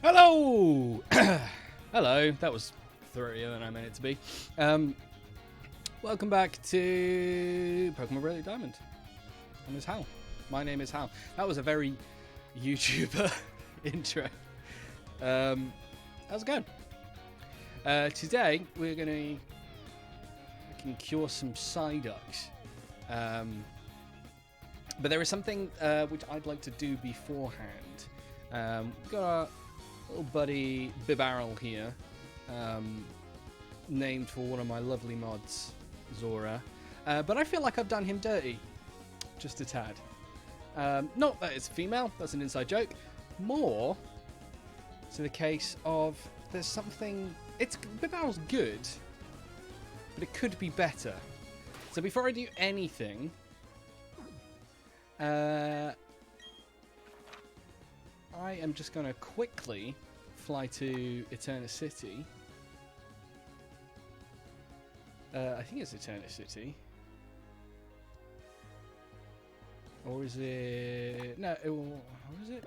Hello! Hello, that was throatier than I meant it to be. Welcome back to Pokemon Brilliant Diamond. My name is Hal. My name is Hal. That was a very YouTuber intro. How's it going? Today, we're going to cure some Psyducks. But there is something which I'd like to do beforehand. We've got our little buddy Bibarel here, named for one of my lovely mods, Zora. But I feel like I've done him dirty, just a tad. Not that it's female, that's an inside joke. More to the case of there's something... Bibarel's good, but it could be better. So before I do anything... I am just going to quickly fly to Eterna City. I think it's Eterna City. Or is it... No, what is it?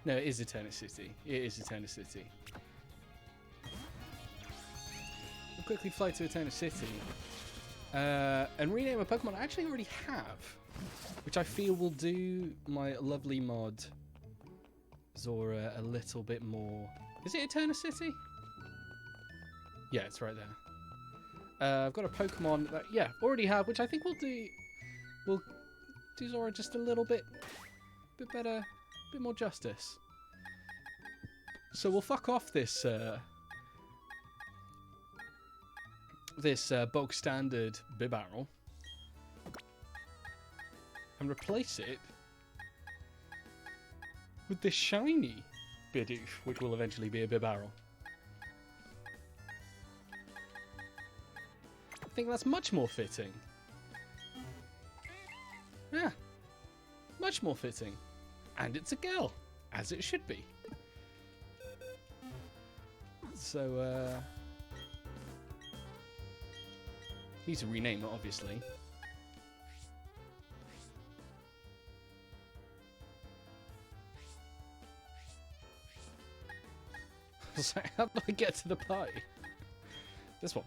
No, it is Eterna City. It is Eterna City. We'll quickly fly to Eterna City. And rename a Pokemon I actually already have. Which I feel will do my lovely mod Zora a little bit more. Is it Eterna City? Yeah, it's right there. I've got a Pokemon that already have, which I think will do Zora just a little bit better, a bit more justice. So we'll fuck off this bog standard Bibarel and replace it with this shiny Bidoof, which will eventually be a Bibarel. I think that's much more fitting. Yeah, much more fitting. And it's a girl, as it should be. So, need to rename it, obviously. So how do I get to the pie? This one.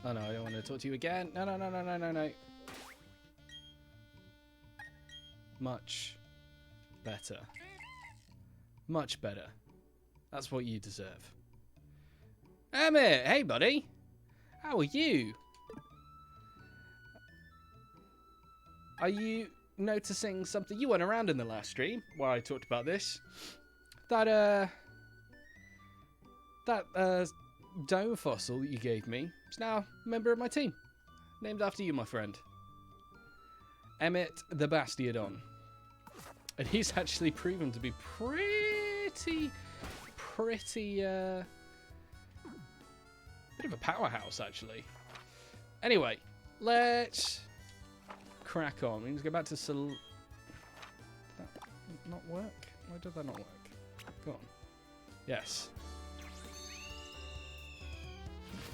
Oh no, I don't want to talk to you again. No. Much better. Much better. That's what you deserve. Emmett, hey buddy. How are you? Are you noticing something? You weren't around in the last stream where I talked about this. That dome fossil that you gave me is now a member of my team. Named after you, my friend. Emmett the Bastiodon. And he's actually proven to be pretty bit of a powerhouse, actually. Anyway, let's crack on. We need to go back to Did that not work? Why did that not work? Go on. Yes.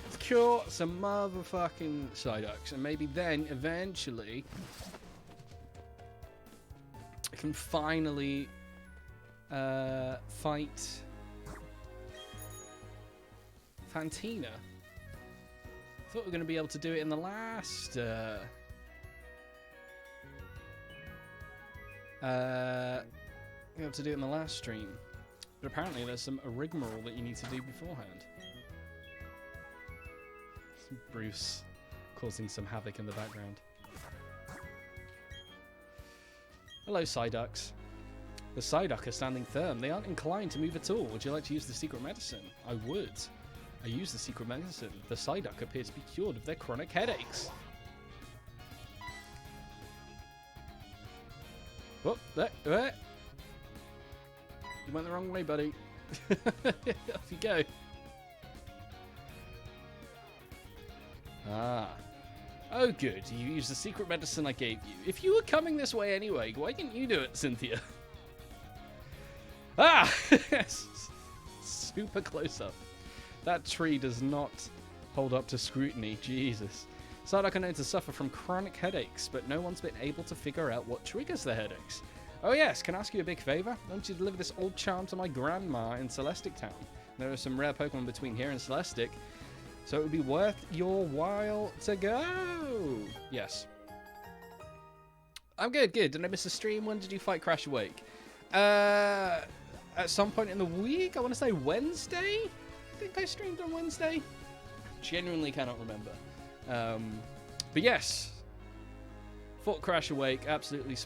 Let's cure some motherfucking Psyducks, and maybe then, eventually, I can finally fight Fantina. I thought we were going to be able to do it in the last stream, but apparently there's some rigmarole that you need to do beforehand. Bruce causing some havoc in the background. Hello, Psyducks. The Psyduck are standing firm. They aren't inclined to move at all. Would you like to use the secret medicine? I would. I use the secret medicine. The Psyduck appear to be cured of their chronic headaches. Whoop, there. You went the wrong way, buddy. Off you go. Ah. Oh, good. You used the secret medicine I gave you. If you were coming this way anyway, why didn't you do it, Cynthia? Ah! Super close up. That tree does not hold up to scrutiny. Jesus. Psyduck are known to suffer from chronic headaches, but no one's been able to figure out what triggers the headaches. Oh yes, can I ask you a big favour? Why don't you deliver this old charm to my grandma in Celestic Town? There are some rare Pokemon between here and Celestic, so it would be worth your while to go. Yes. I'm good, good. Did I miss a stream? When did you fight Crash Awake? At some point in the week? I want to say Wednesday? I think I streamed on Wednesday. Genuinely cannot remember. But yes. Fought Crash Awake. Absolutely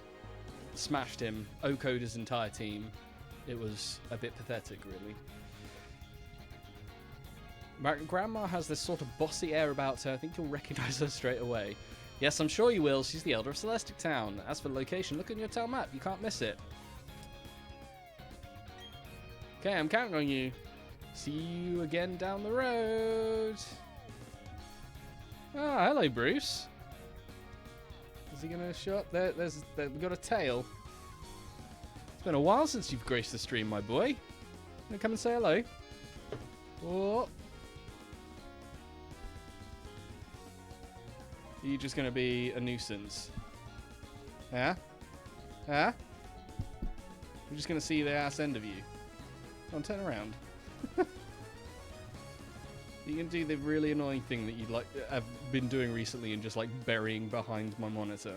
smashed him. O-code his entire team. It was a bit pathetic, really. My grandma has this sort of bossy air about her. I think you'll recognize her straight away. Yes, I'm sure you will. She's the Elder of Celestic Town. As for the location, look on your town map. You can't miss it. Okay, I'm counting on you. See you again down the road. Ah, hello, Bruce. Is he going to show up? We've got a tail. It's been a while since you've graced the stream, my boy. Gonna come and say hello? Oh. Are you just going to be a nuisance? Yeah? Yeah? I'm just going to see the ass end of you. Come on, turn around. You can do the really annoying thing that you like have been doing recently and just like burying behind my monitor.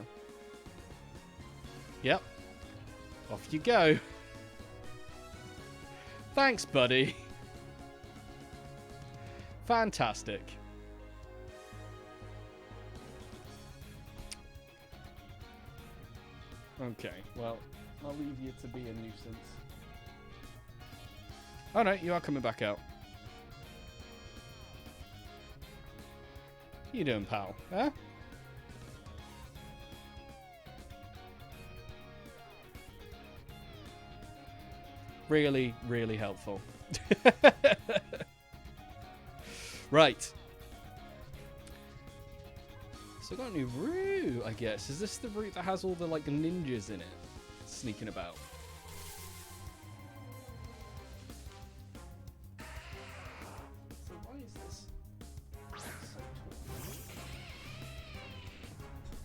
Yep. Off you go. Thanks, buddy. Fantastic. Okay, well, I'll leave you to be a nuisance. Oh no, you are coming back out. You doing, pal? Huh? Really, really helpful. Right. So I got a new route, I guess. Is this the route that has all the like ninjas in it sneaking about? So why is this so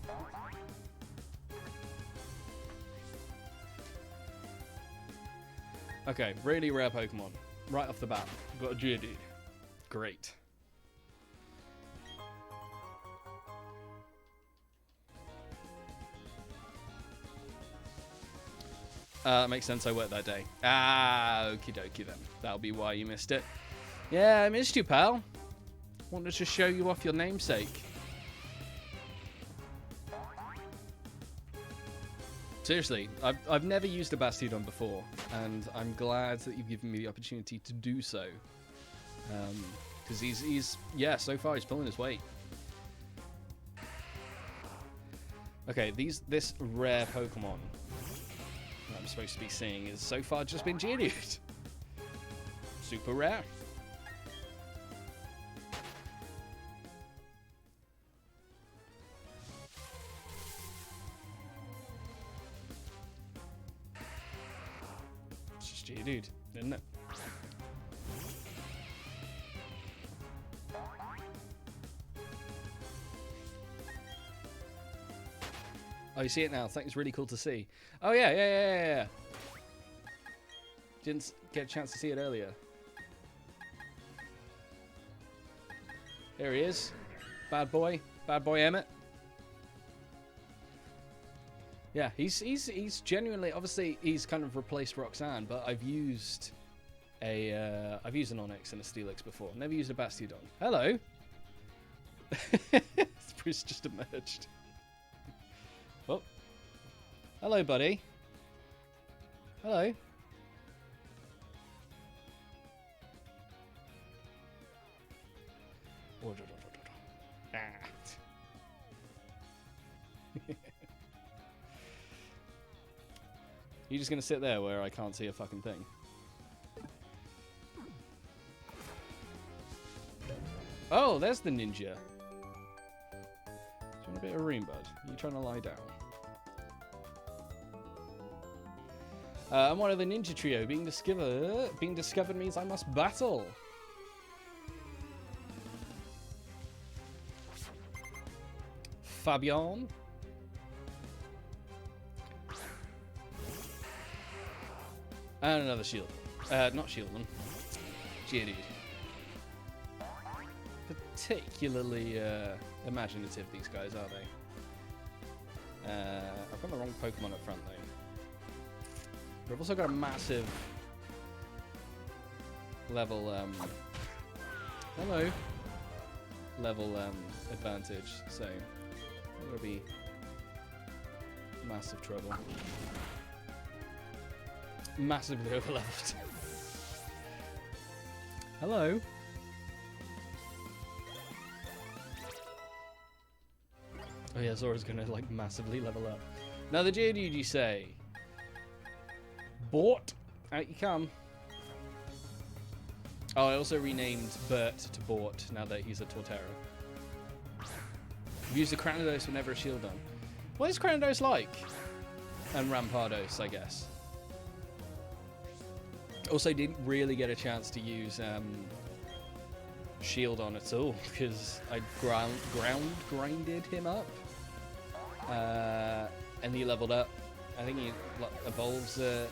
tall? Okay, really rare Pokemon. Right off the bat. Got a Geodude. Great. That makes sense, I worked that day. Ah, okie dokie then. That'll be why you missed it. Yeah, I missed you, pal. Wanted to show you off your namesake. Seriously, I've never used a Bastiodon before, and I'm glad that you've given me the opportunity to do so. Because he's, yeah, so far he's pulling his weight. Okay, this rare Pokemon I'm supposed to be seeing is so far just been Geodude. Super rare. It's just Geodude, isn't it? Oh, you see it now. I think it's really cool to see. Oh, yeah. Didn't get a chance to see it earlier. There he is. Bad boy Emmett. Yeah, he's genuinely, obviously he's kind of replaced Roxanne, but I've used an Onix and a Steelix before. Never used a Bastiodon. Hello. Bruce just emerged. Oh. Hello, buddy. Hello. Ah. You're just gonna sit there where I can't see a fucking thing. Oh, there's the ninja. Do you want a bit of room, bud? Are you trying to lie down? I'm one of the ninja trio. Being discovered means I must battle. Fabian. And another shield. Not Shieldman. Geodude. Particularly imaginative, these guys, are they? I've got the wrong Pokemon up front, though. But I've also got a massive level, hello, level advantage, so I'm gonna be massive trouble. Massively overleveled. Hello. Oh yeah, Zora's gonna like massively level up. Now the Geodude, you say? Bort, out you come. Oh, I also renamed Bert to Bort now that he's a Torterra. Use the Cranidos whenever a shield on. What is Cranidos like? And Rampardos, I guess. Also, didn't really get a chance to use shield on at all because I grinded him up, and he leveled up. I think he evolves at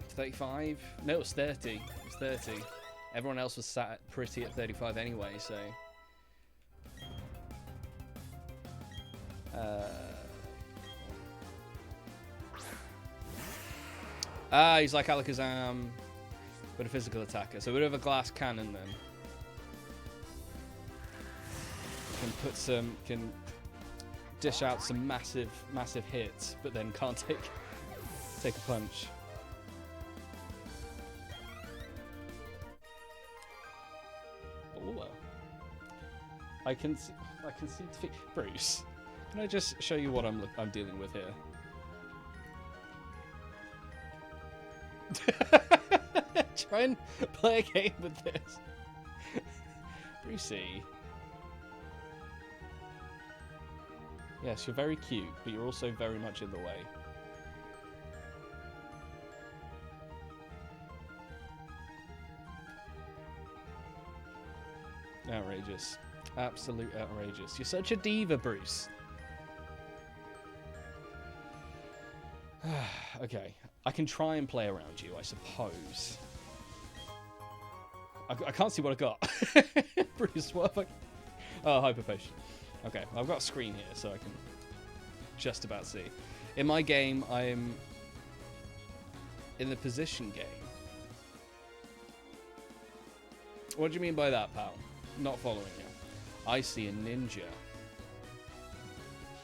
35. No, it was 30. It was 30. Everyone else was sat pretty at 35 anyway, so. He's like Alakazam, but a physical attacker. So a bit of a glass cannon then. Can dish out some massive hits, but then can't take a punch. Oh, I can see Bruce. Can I just show you what I'm dealing with here? Try and play a game with this. Brucey. Yes, you're very cute, but you're also very much in the way. Outrageous. Absolute outrageous. You're such a diva, Bruce. Okay. I can try and play around you, I suppose. I can't see what I got. Bruce, what have I... Oh, Hyper Potion. Okay, I've got a screen here, so I can just about see. In my game, I'm in the position game. What do you mean by that, pal? Not following you. I see a ninja.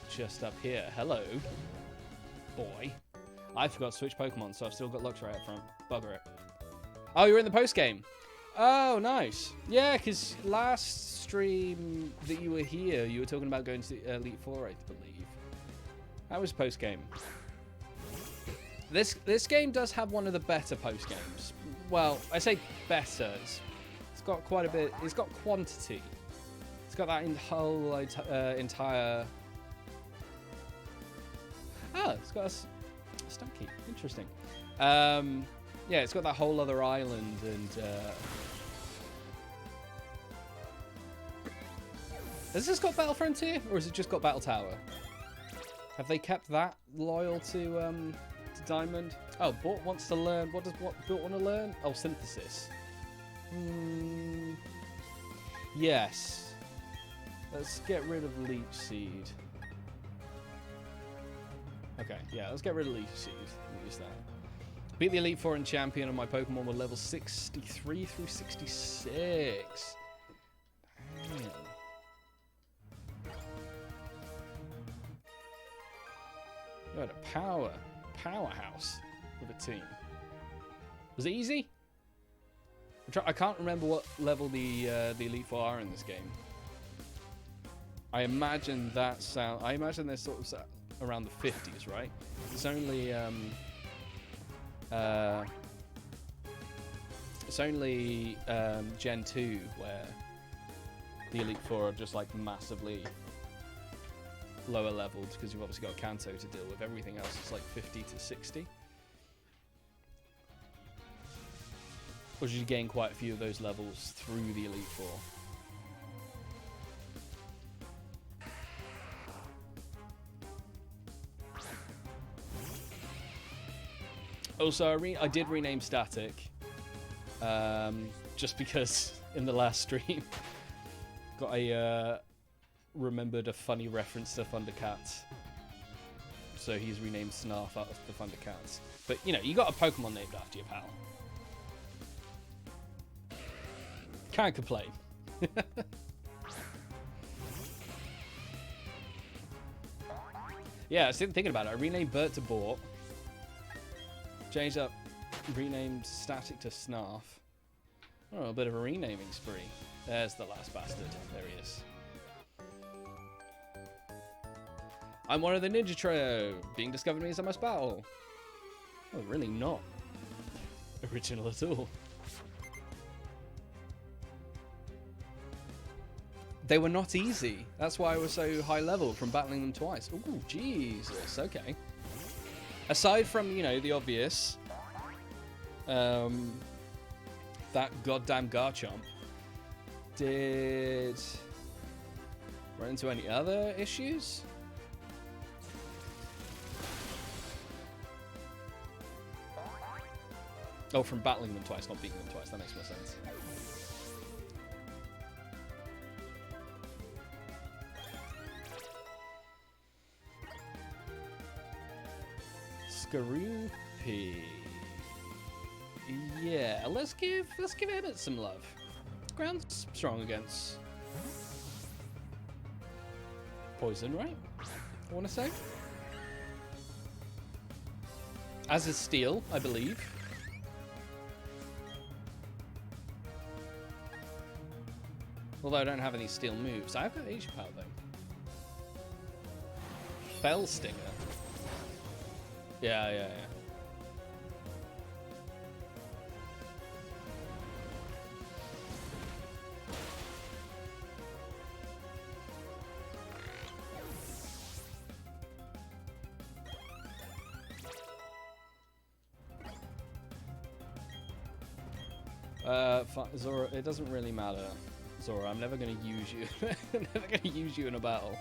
Just up here. Hello, boy. I forgot to switch Pokemon, so I've still got Luxray up front. Bugger it. Oh, you're in the post-game. Oh, nice. Yeah, because last stream that you were here, you were talking about going to Elite Four, I believe. That was post-game. This game does have one of the better post-games. Well, I say better. It's got quite a bit. It's got quantity. It's got that whole entire... Oh, it's got a Stunky. Interesting. Yeah, it's got that whole other island and... Has this got Battle Frontier, or has it just got Battle Tower? Have they kept that loyal to Diamond? Oh, Bort wants to learn... What does Bort want to learn? Oh, Synthesis. Yes. Let's get rid of Leech Seed. Okay, yeah, let's get rid of Leech Seed. Use that. Beat the Elite Four and Champion, and my Pokemon were level 63 through 66. Damn. You had a powerhouse with a team. Was it easy? I can't remember what level the Elite Four are in this game. I imagine they're sort of around the 50s, right? It's only Gen 2 where the Elite Four are just like massively lower leveled because you've obviously got Kanto to deal with. Everything else is like 50 to 60. Or did you gain quite a few of those levels through the Elite Four? Also, I did rename Static, just because in the last stream, remembered a funny reference to Thundercats, so he's renamed Snarf out of the Thundercats. But you know, you got a Pokemon named after your pal. Can't complain. Yeah, I was thinking about it. I renamed Bert to Bort. Changed up, renamed Static to Snarf. Oh, a bit of a renaming spree. There's the last bastard. There he is. I'm one of the Ninja Trio. Being discovered means I must battle. Oh, really not original at all. They were not easy. That's why I was so high level from battling them twice. Oh, Jesus. Okay. Aside from, you know, the obvious, that goddamn Garchomp, did run into any other issues? Oh, from battling them twice, not beating them twice. That makes more sense. Skaroopy. Yeah, let's give him some love. Ground's strong against poison, right? I want to say. As is steel, I believe. Although I don't have any steel moves. I've got H-Power though. Fell Stinger. Yeah. Zora, it doesn't really matter. Zora, I'm never going to use you. I'm never going to use you in a battle.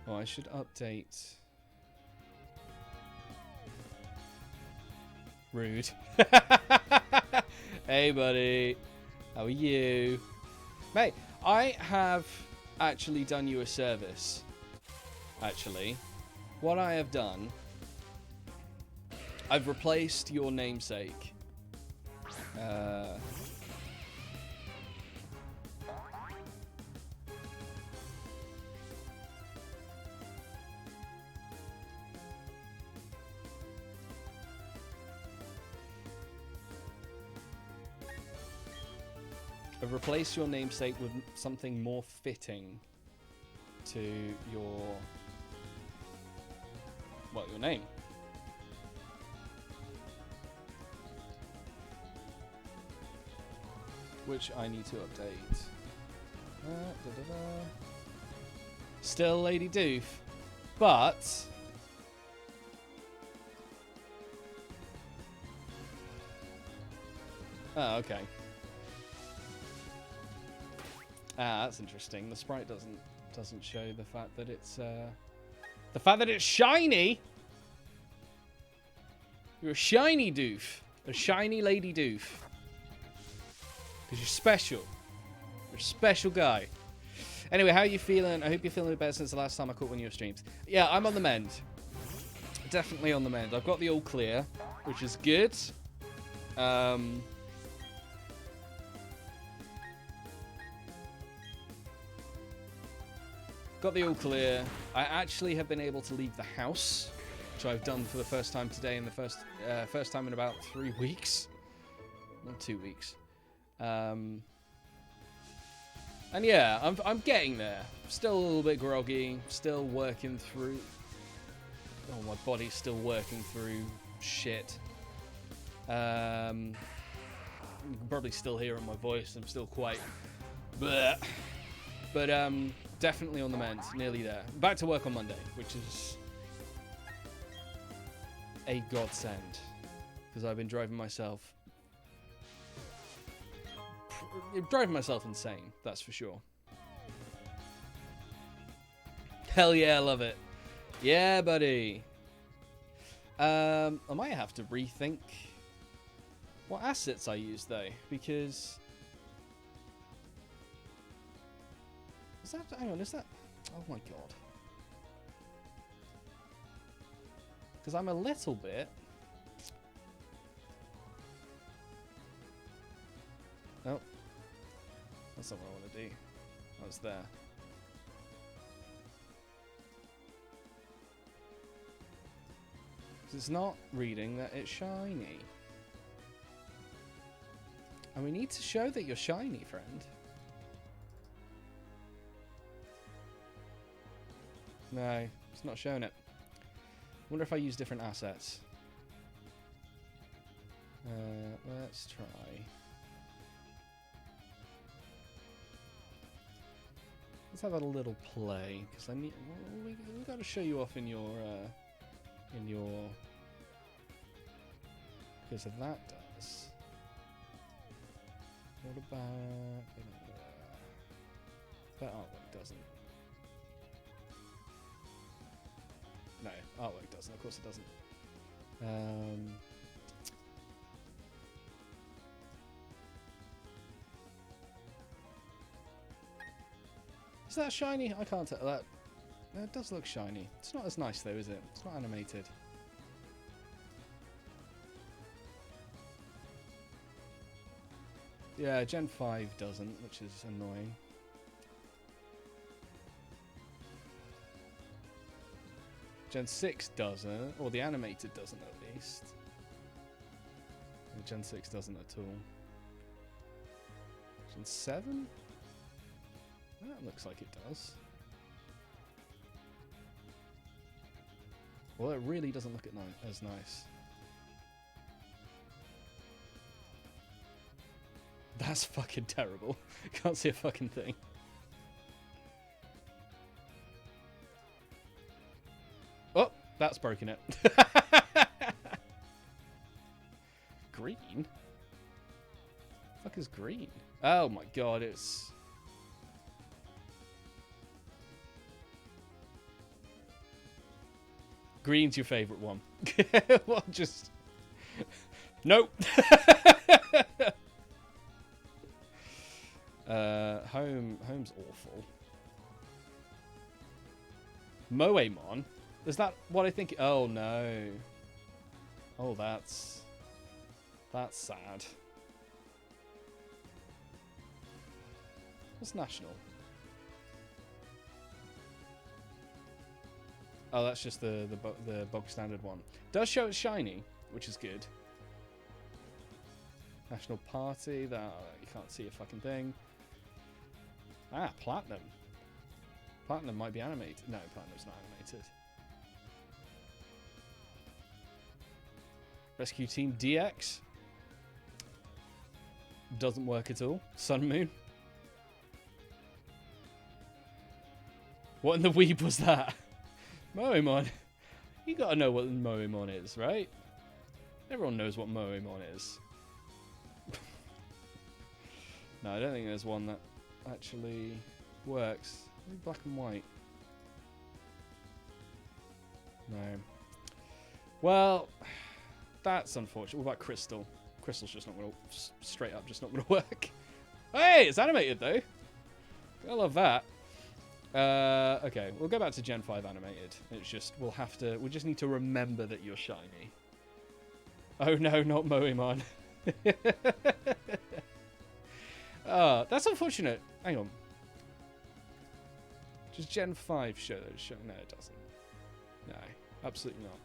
Oh, I should update. Rude. Hey, buddy. How are you? Mate, I have actually done you a service. Actually, what I have done, I've replaced your namesake. I've replaced your namesake with something more fitting to your name. Which I need to update. Still Lady Doof, but oh, okay. Ah, that's interesting. The sprite doesn't show the fact that it's shiny. You're a shiny doof, a shiny Lady Doof. Because you're special. You're a special guy. Anyway, how are you feeling? I hope you're feeling better since the last time I caught one of your streams. Yeah, I'm on the mend. Definitely on the mend. I've got the all clear, which is good. Got the all clear. I actually have been able to leave the house, which I've done for the first time today, and the first time in about 3 weeks, not 2 weeks. And yeah, I'm getting there. Still a little bit groggy. Still working through. Oh, my body's still working through shit. You can probably still hear in my voice. I'm still quite. Bleh. But definitely on the mend, nearly there. Back to work on Monday, which is a godsend, because I've been driving myself insane, that's for sure. Hell yeah, I love it. Yeah, buddy. I might have to rethink what assets I use, though, because... Is that... Hang on, is that... Oh, my God. Because I'm a little bit... Oh. That's not what I want to do. I was there. It's not reading that it's shiny. And we need to show that you're shiny, friend. No, it's not showing it. I wonder if I use different assets. Let's try. Let's have a little play, because I need. Well, we got to show you off in your. Because if that does. What about that artwork doesn't? No, artwork doesn't. Of course it doesn't. Is that shiny? I can't tell that. It does look shiny. It's not as nice though, is it? It's not animated. Yeah, Gen 5 doesn't, which is annoying. Gen 6 doesn't, or the animated doesn't at least. And Gen 6 doesn't at all. Gen 7? That looks like it does. Well, it really doesn't look as nice. That's fucking terrible. Can't see a fucking thing. Oh, that's broken it. Green? Fuck is green? Oh my god, it's... Green's your favourite one. Well, just... Nope! Home's awful. Moemon? Is that what I think? Oh no. Oh, that's sad. What's national? Oh, that's just the bog standard one. Does show it's shiny, which is good. National Party, that you can't see a fucking thing. Ah, Platinum. Platinum might be animated. No, Platinum's not animated. Rescue Team DX. Doesn't work at all. Sun Moon. What in the weeb was that? Moemon. You gotta know what Moemon is, right? Everyone knows what Moemon is. No, I don't think there's one that actually works. Maybe black and white. No. Well, that's unfortunate. What about Crystal? Crystal's just not going to... Straight up, just not going to work. Hey, it's animated, though. I love that. Okay, we'll go back to Gen 5 animated. It's just, we just need to remember that you're shiny. Oh no, not Moemon. Oh, that's unfortunate. Hang on. Does Gen 5 show those show? No, it doesn't. No, absolutely not.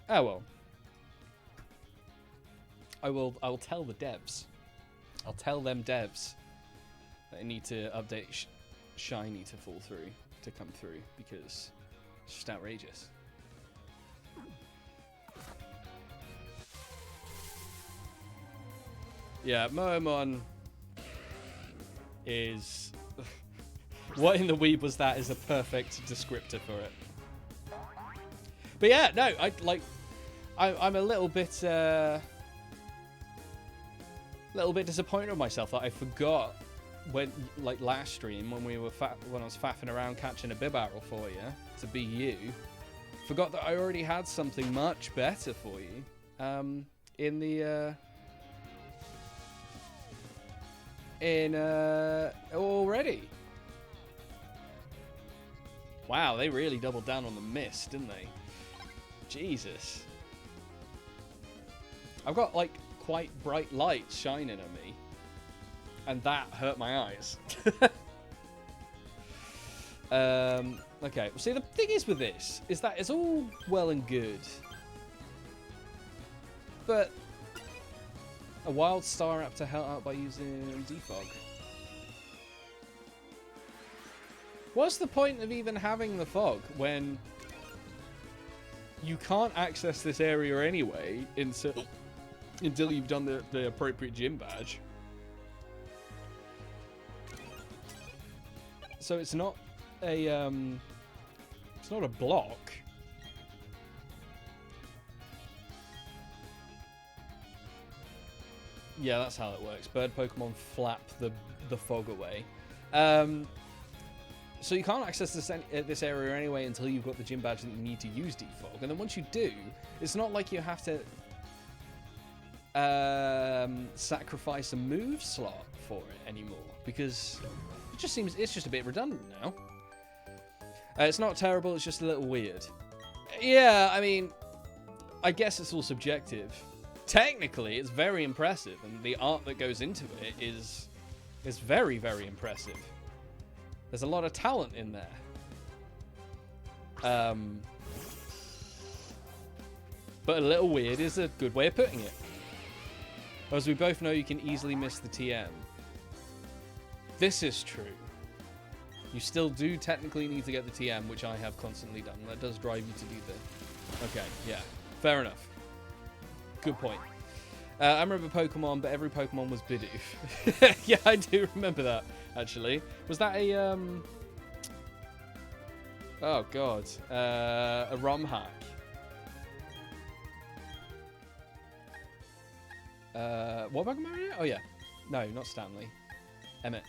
Oh well. I will tell the devs. I'll tell them devs that I need to update shiny to come through, because it's just outrageous. Yeah, Moemon. is... what in the weeb was that is a perfect descriptor for it. But yeah, no, I'm a little bit disappointed with myself that I forgot when, like last stream when I was faffing around catching a Bibarel for you to be you. Forgot that I already had something much better for you. Already. Wow, they really doubled down on the mist, didn't they? Jesus. I've got, like, quite bright lights shining at me. And that hurt my eyes. Okay, well, see, the thing is with this, is that it's all well and good. But a wild star app to help out by using defog. What's the point of even having the fog when you can't access this area anyway until you've done the appropriate gym badge? So it's not a block. Yeah, that's how it works. Bird Pokemon flap the fog away. So you can't access this area anyway until you've got the gym badge that you need to use defog. And then once you do, it's not like you have to sacrifice a move slot for it anymore, because it just seems it's just a bit redundant now. It's not terrible, it's just a little weird. Yeah, I mean, I guess it's all subjective. Technically, it's very impressive, and the art that goes into it is very, very impressive. There's a lot of talent in there. But a little weird is a good way of putting it. As we both know, you can easily miss the TM. This is true. You still do technically need to get the TM, which I have constantly done. That does drive you to do the... Okay, yeah. Fair enough. Good point. I remember Pokemon, but every Pokemon was Bidoof. Yeah, I do remember that, actually. Was that a, oh, God. A ROM hack? What Pokemon are you? Oh, yeah. No, not Stanley. Emmett.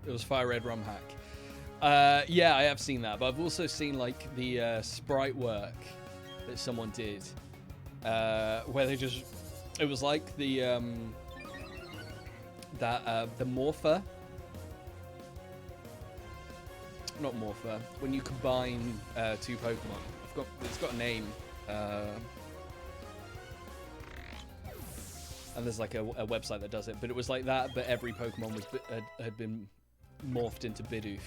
It was Fire Red ROM hack. Yeah, I have seen that, but I've also seen like the sprite work that someone did, where they just, it was like the morpher, not morpher, when you combine two Pokemon. It's got a name, and there's like a website that does it, but it was like that, but every Pokemon had been morphed into Bidoof.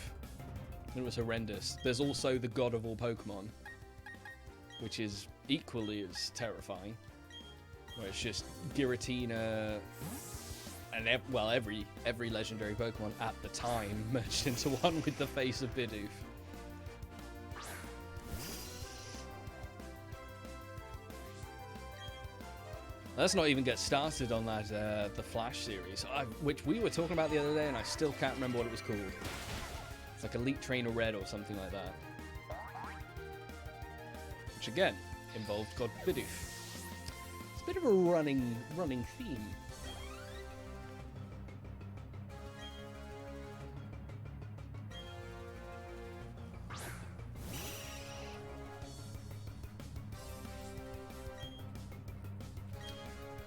It was horrendous. There's also the god of all Pokemon, which is equally as terrifying, where it's just Giratina and every legendary Pokemon at the time merged into one with the face of Bidoof. Let's not even get started on that the Flash series, which we were talking about the other day, and I still can't remember what it was called. It's like Elite Trainer Red or something like that, which again involved God Bidoof. It's a bit of a running theme.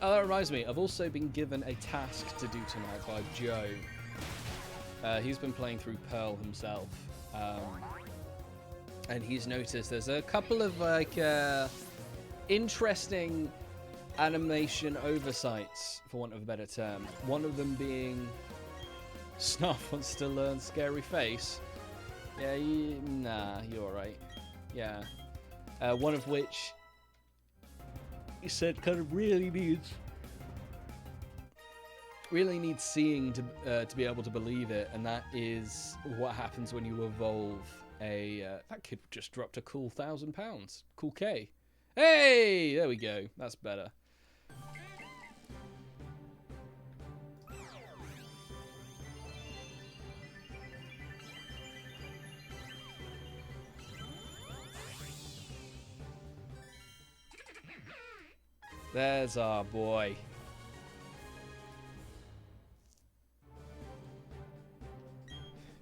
Oh, that reminds me, I've also been given a task to do tonight by Joe. He's been playing through Pearl himself. And he's noticed there's a couple of like interesting animation oversights, for want of a better term. One of them being Snarf wants to learn Scary Face. Yeah, nah, you're alright. Yeah. One of which he said kind of really needs Really need seeing to be able to believe it, and that is what happens when you evolve a... that kid just dropped a cool £1,000. Cool K. Hey! There we go. That's better. There's our boy.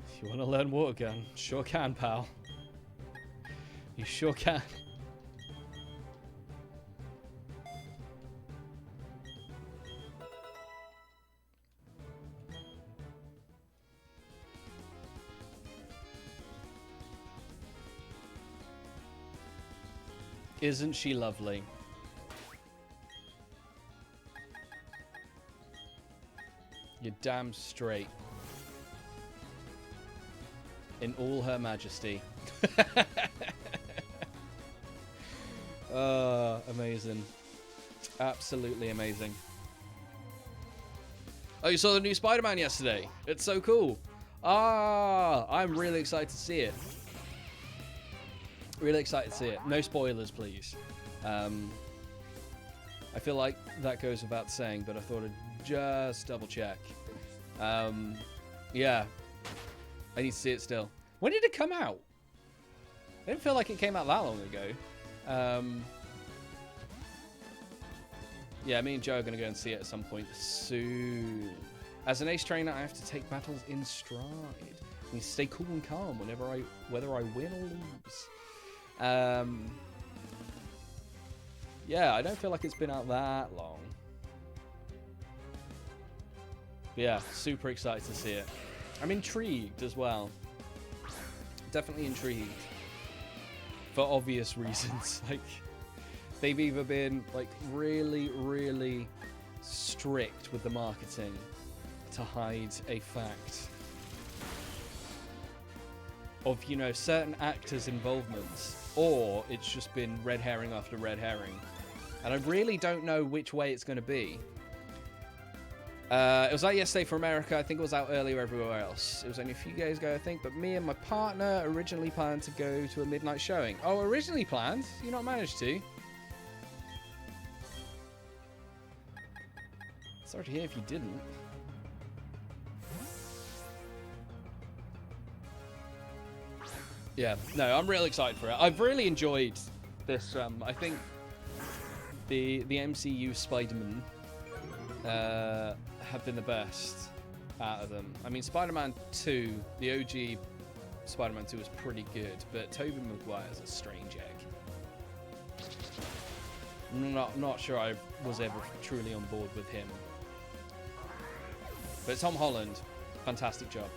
If you want to learn water gun, sure can, pal. You sure can. Isn't she lovely? You're damn straight. In all her majesty. Amazing. Absolutely amazing. Oh, you saw the new Spider-Man yesterday? It's so cool. I'm really excited to see it. Really excited to see it. No spoilers, please. I feel like that goes without saying, but I thought I'd just double check. Yeah. I need to see it still. When did it come out? I didn't feel like it came out that long ago. Yeah, me and Joe are going to go and see it at some point soon. As an ace trainer, I have to take battles in stride. I need to stay cool and calm whether I win or lose. Yeah, I don't feel like it's been out that long. But yeah, super excited to see it. I'm intrigued as well. Definitely intrigued. For obvious reasons. Like, they've either been like really, really strict with the marketing to hide a fact of, you know, certain actors' involvements, or it's just been red herring after red herring. And I really don't know which way it's going to be. It was out yesterday for America. I think it was out earlier everywhere else. It was only a few days ago, I think. But me and my partner originally planned to go to a midnight showing. Oh, originally planned? You not managed to? Sorry to hear if you didn't. Yeah, no, I'm really excited for it. I've really enjoyed this. I think the MCU Spider-Man have been the best out of them. I mean, Spider-Man 2, the OG Spider-Man 2 was pretty good, but Tobey Maguire's a strange egg. Not sure I was ever truly on board with him. But Tom Holland, fantastic job.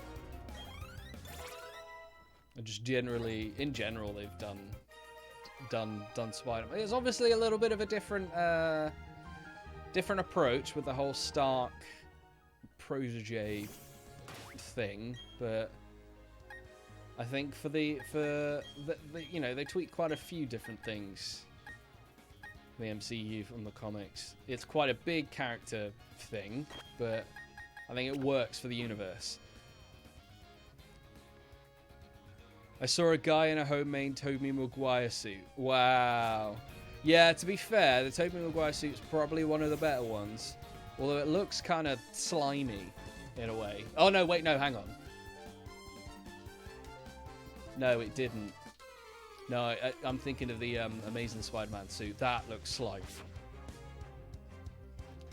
And just generally, in general, they've done Spider-Man. There's obviously a little bit of a different approach with the whole Stark protege thing, but I think for the you know, they tweak quite a few different things. The MCU from the comics, it's quite a big character thing, but I think it works for the universe. I saw a guy in a homemade Tobey Maguire suit. Wow. Yeah, to be fair, the Tobey Maguire suit's probably one of the better ones. Although it looks kind of slimy, in a way. Oh, no, wait, no, hang on. No, it didn't. No, I'm thinking of the Amazing Spider-Man suit. That looks slimy.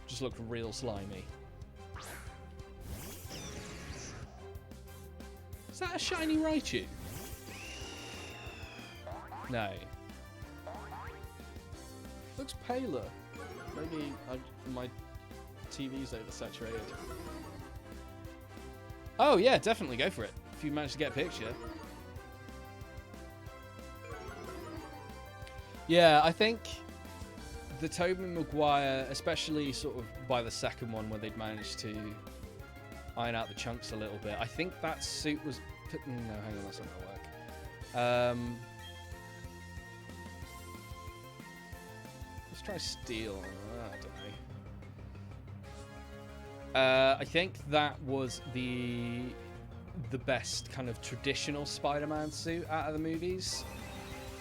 Just looked real slimy. Is that a shiny Raichu? No. Looks paler. Maybe my TV's oversaturated. Oh yeah, definitely go for it. If you manage to get a picture. Yeah, I think the Tobey Maguire, especially sort of by the second one where they'd managed to iron out the chunks a little bit. I think that suit was... No, hang on, that's not gonna work. Let's try steel. I don't know. I think that was the best kind of traditional Spider-Man suit out of the movies.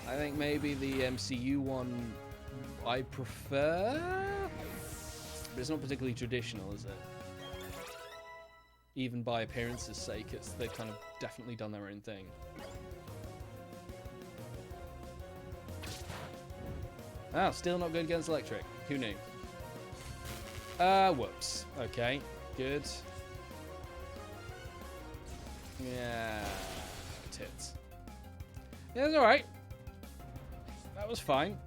I think maybe the MCU one I prefer, but it's not particularly traditional, is it? Even by appearance's sake, they've kind of definitely done their own thing. Ah, still not good against electric. Who knew? Whoops. Okay, good. Yeah, tits. Yeah, it's alright. That was fine.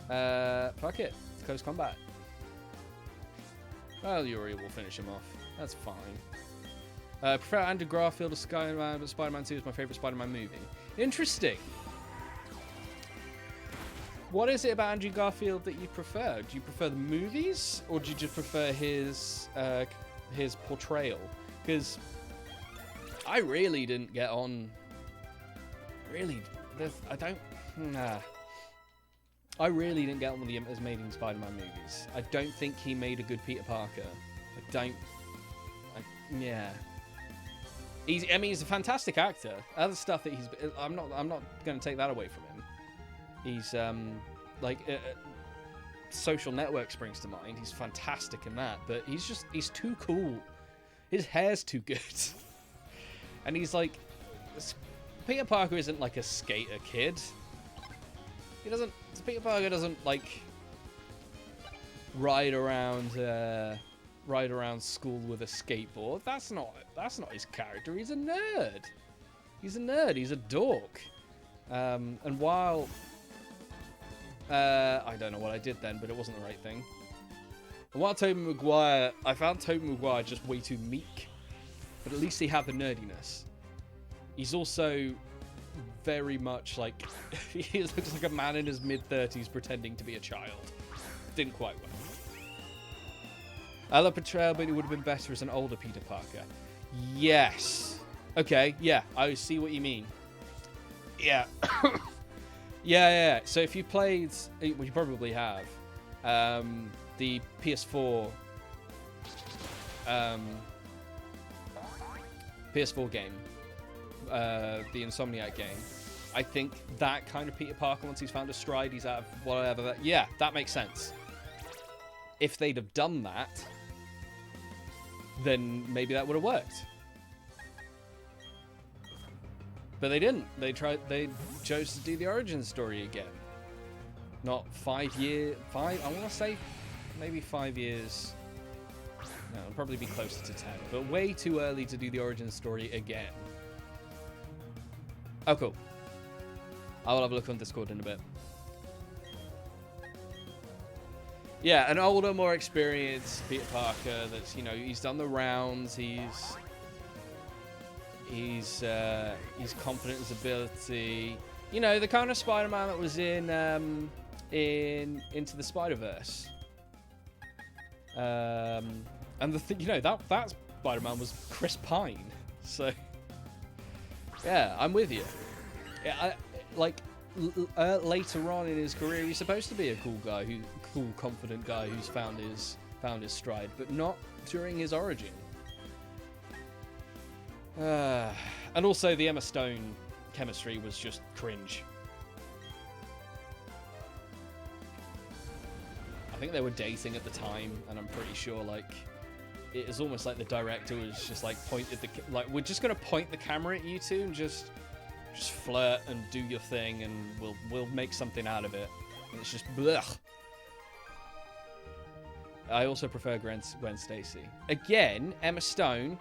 Fuck it. It's close combat. Well, Yuri will finish him off. That's fine. Prefer Andrew Garfield to Spider-Man, but Spider-Man 2 is my favourite Spider-Man movie. Interesting. What is it about Andrew Garfield that you prefer? Do you prefer the movies, or do you just prefer his portrayal? Because I really didn't get on. Really, I don't. Nah. I really didn't get on with the Amazing Spider-Man movies. I don't think he made a good Peter Parker. Yeah. I mean, he's a fantastic actor. Other stuff that I'm not going to take that away from him. He's Social Network springs to mind. He's fantastic in that, but he's too cool. His hair's too good, and he's like, Peter Parker isn't like a skater kid. Peter Parker doesn't like ride around school with a skateboard. That's not his character. He's a nerd. He's a dork. And while I don't know what I did then, but it wasn't the right thing. And while I found Tobey Maguire just way too meek, but at least he had the nerdiness. He's also very much like he looks like a man in his mid-30s pretending to be a child. Didn't quite work. I love portrayal, but it would have been better as an older Peter Parker. Yes. Okay. Yeah, I see what you mean. Yeah. Yeah. So if you played, well, you probably have, the PS4 game, the Insomniac game, I think that kind of Peter Parker, once he's found a stride, he's out of whatever. Yeah, that makes sense. If they'd have done that, then maybe that would have worked. But they didn't. They chose to do the origin story again. Not 5 years. I want to say maybe 5 years. No, it'll probably be closer to 10. But way too early to do the origin story again. Oh, cool. I will have a look on Discord in a bit. Yeah, an older, more experienced Peter Parker that's, he's done the rounds, he's confident in his ability. The kind of Spider-Man that was in Into the Spider-Verse. And the thing, that Spider-Man was Chris Pine. So, yeah, I'm with you. Yeah, later on in his career, he's supposed to be a cool, confident guy who's found his stride, but not during his origin. And also the Emma Stone chemistry was just cringe. I think they were dating at the time, and I'm pretty sure it was almost like the director was just we're just gonna point the camera at you two and just flirt and do your thing, and we'll make something out of it. And it's just blech. I also prefer Gwen Stacy. Again, Emma Stone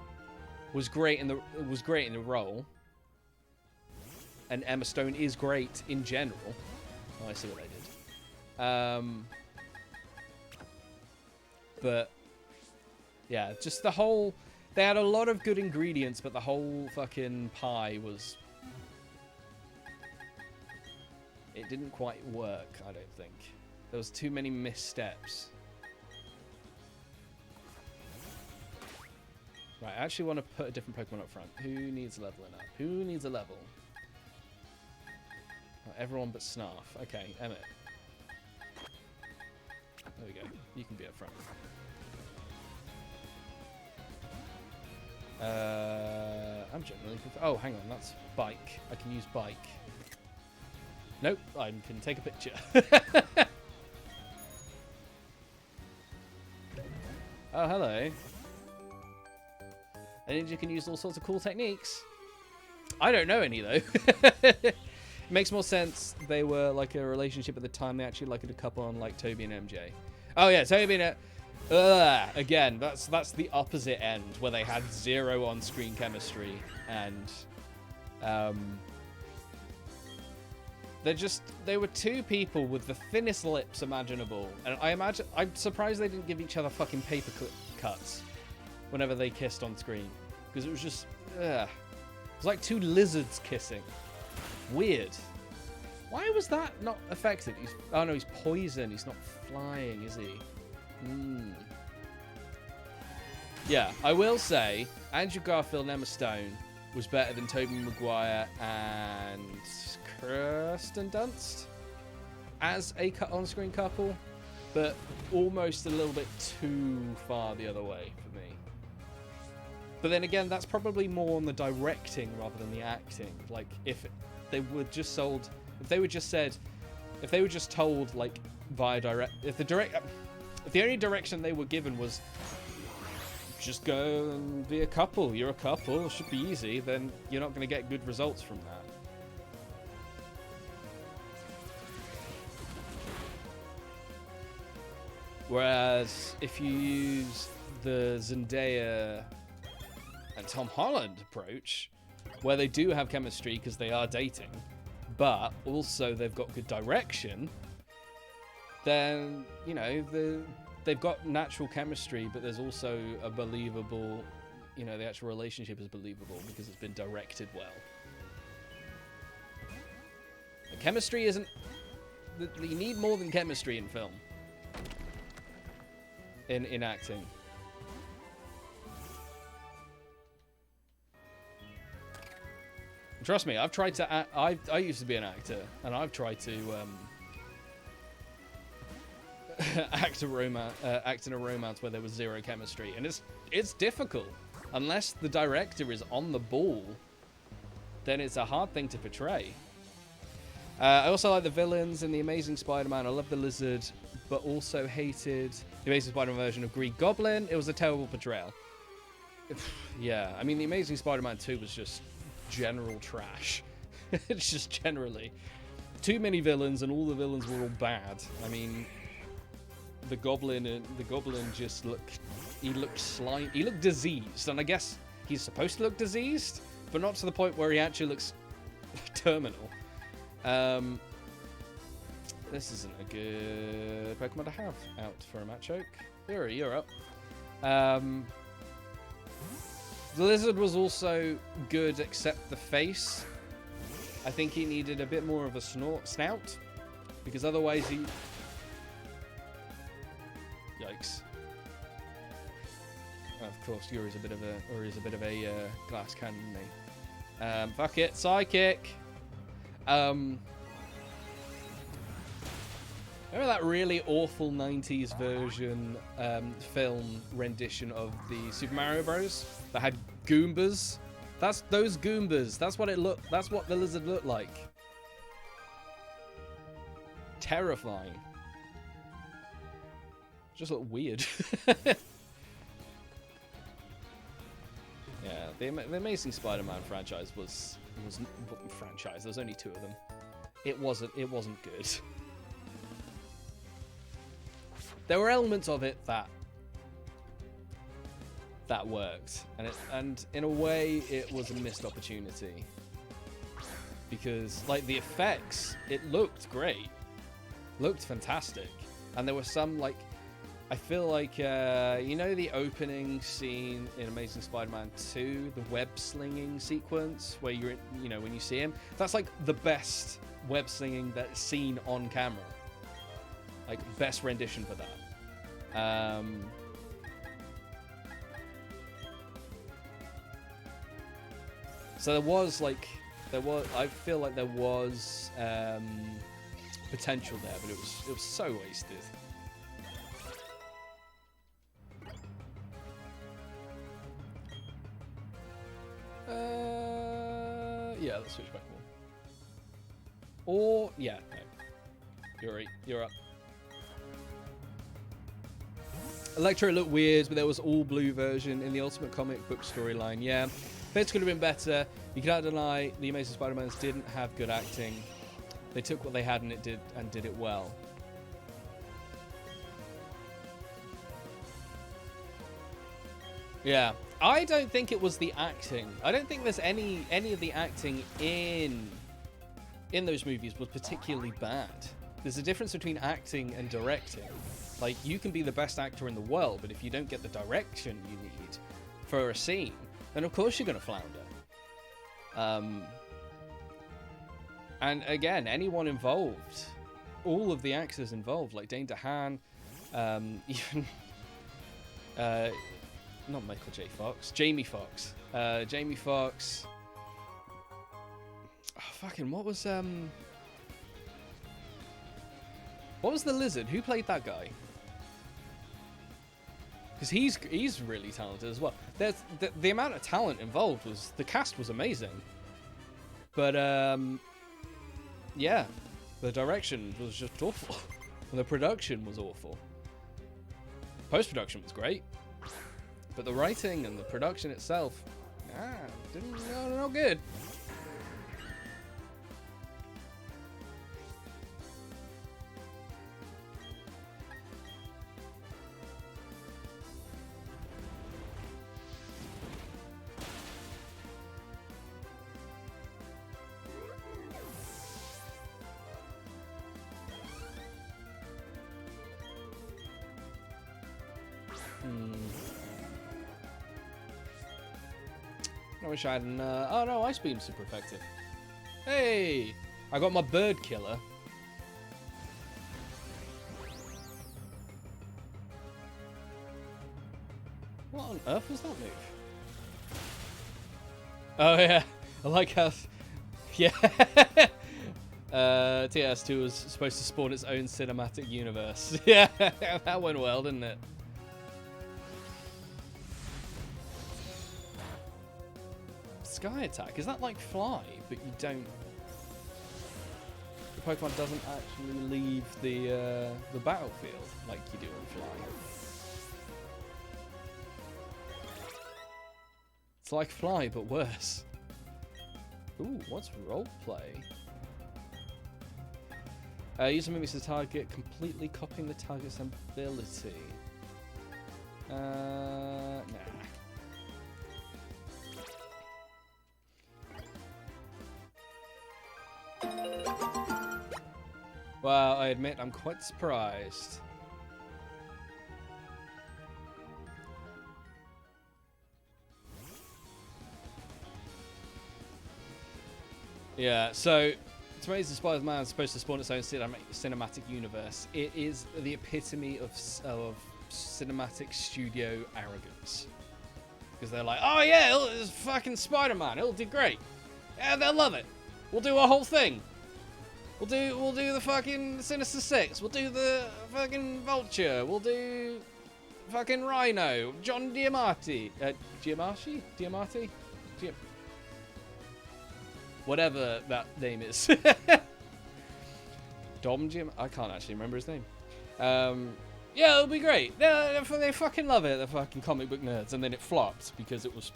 was great in the role, and Emma Stone is great in general. Oh, I see what they did. But yeah, just the whole. They had a lot of good ingredients, but the whole fucking pie was. It didn't quite work, I don't think. There was too many missteps. Right, I actually want to put a different Pokemon up front. Who needs leveling up? Who needs a level? Oh, everyone but Snarf. Okay, Emmett. There we go. You can be up front. I'm generally... Oh, hang on. That's bike. I can use bike. Nope. I can take a picture. Oh, hello. A ninja can use all sorts of cool techniques. I don't know any, though. It makes more sense they were like a relationship at the time. They actually like a couple on like Toby and MJ. Oh, yeah. Toby and... again, that's the opposite end, where they had zero on-screen chemistry, and they were two people with the thinnest lips imaginable, and I'm surprised they didn't give each other fucking paper cuts whenever they kissed on screen, because it was just it was like two lizards kissing. Weird. Why was that not affected? Oh no, he's poison. He's not flying, is he? Yeah, I will say Andrew Garfield and Emma Stone was better than Tobey Maguire and Kirsten Dunst as a on-screen couple, but almost a little bit too far the other way for me. But then again, that's probably more on the directing rather than the acting. Like, if they were just told like via direct, if the only direction they were given was just go and be a couple, you're a couple, it should be easy, then you're not going to get good results from that. Whereas if you use the Zendaya and Tom Holland approach, where they do have chemistry because they are dating, but also they've got good direction, then, you know, they've got natural chemistry, but there's also a believable, you know, the actual relationship is believable because it's been directed well. The chemistry isn't... You need more than chemistry in film. In acting. Trust me, I've tried to... I used to be an actor, and I've tried to... act in a romance where there was zero chemistry, and it's difficult. Unless the director is on the ball, then it's a hard thing to portray. I also like the villains in The Amazing Spider-Man. I love the Lizard, but also hated the Amazing Spider-Man version of Green Goblin. It was a terrible portrayal. Yeah, I mean, The Amazing Spider-Man 2 was just general trash. It's just generally too many villains, and all the villains were all bad. I mean, the Goblin just looked slimy. He looked diseased, and I guess he's supposed to look diseased, but not to the point where he actually looks terminal. This isn't a good Pokemon to have out for a Machoke. Fury, you're up. The Lizard was also good, except the face. I think he needed a bit more of a snout, because otherwise he... Yikes. Of course, Yuri's a bit of a glass cannon, isn't he? Fuck it, Psychic. Remember that really awful 90s version film rendition of the Super Mario Bros. That had Goombas? That's those Goombas. That's what the Lizard looked like. Terrifying. Just look weird. Yeah, the Amazing Spider-Man franchise was franchise. There's only two of them. It wasn't good. There were elements of it that worked, and in a way it was a missed opportunity, because like the effects, it looked great, looked fantastic, and there were some, like, I feel like you know the opening scene in Amazing Spider-Man 2, the web slinging sequence where you're in, you know, when you see him, that's like the best web slinging that's seen on camera, like best rendition for that. So I feel like there was potential there, but it was so wasted. Yeah, let's switch back more. Or, yeah, no. You're up. Electro looked weird, but there was all blue version in the Ultimate comic book storyline. Yeah, bits could have been better. You cannot deny the Amazing Spider-Mans didn't have good acting. They took what they had and did it well. Yeah, I don't think it was the acting. I don't think there's any of the acting in those movies was particularly bad. There's a difference between acting and directing. Like, you can be the best actor in the world, but if you don't get the direction you need for a scene, then of course you're going to flounder. And again, anyone involved, all of the actors involved, like Dane DeHaan, even not Michael J. Fox, Jamie Foxx. Jamie Foxx. Oh, fucking, what was the lizard? Who played that guy? Because he's really talented as well. There's the amount of talent involved the cast was amazing. But yeah, the direction was just awful. And the production was awful. Post-production was great. But the writing and the production itself, no good. I wish I had an... oh no, Ice Beam's super effective. Hey! I got my bird killer. What on earth was that move? Oh yeah, I like how... Yeah. TS2 was supposed to spawn its own cinematic universe. Yeah, that went well, didn't it? Sky attack, is that like fly, but you don't... The Pokemon doesn't actually leave the battlefield like you do on fly. It's like fly, but worse. Ooh, what's roleplay? Use a mimics the target, completely copying the target's ability. Nah. Well, I admit I'm quite surprised. Yeah, so Amazing Spider-Man is supposed to spawn its own cinematic universe. It is the epitome of cinematic studio arrogance. Because they're like, oh yeah, it's fucking Spider-Man, it'll do great. Yeah, they'll love it. We'll do a whole thing. We'll do the fucking Sinister Six. We'll do the fucking Vulture. We'll do fucking Rhino. John Diamante. Diamante? Whatever that name is. Dom Jim. I can't actually remember his name. Yeah, it'll be great. They fucking love it. The fucking comic book nerds. And then it flopped because it was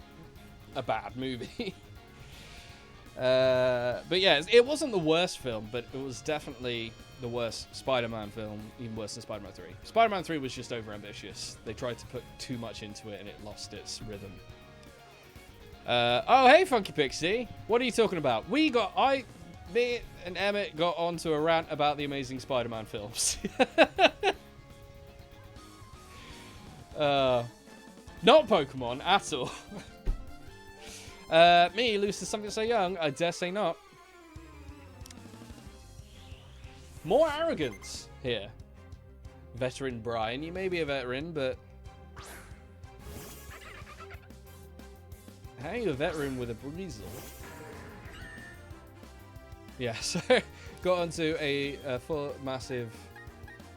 a bad movie. But yeah, it wasn't the worst film, but it was definitely the worst Spider-Man film, even worse than Spider-Man 3. Spider-Man 3 was just overambitious. They tried to put too much into it and it lost its rhythm. Oh, hey, Funky Pixie. What are you talking about? Me and Emmett got onto a rant about the Amazing Spider-Man films. Not Pokemon at all. Me, lose to something so young, I dare say not. More arrogance here. Veteran Brian, you may be a veteran, but... How are you a veteran with a Breezel? Yeah, so got onto a full massive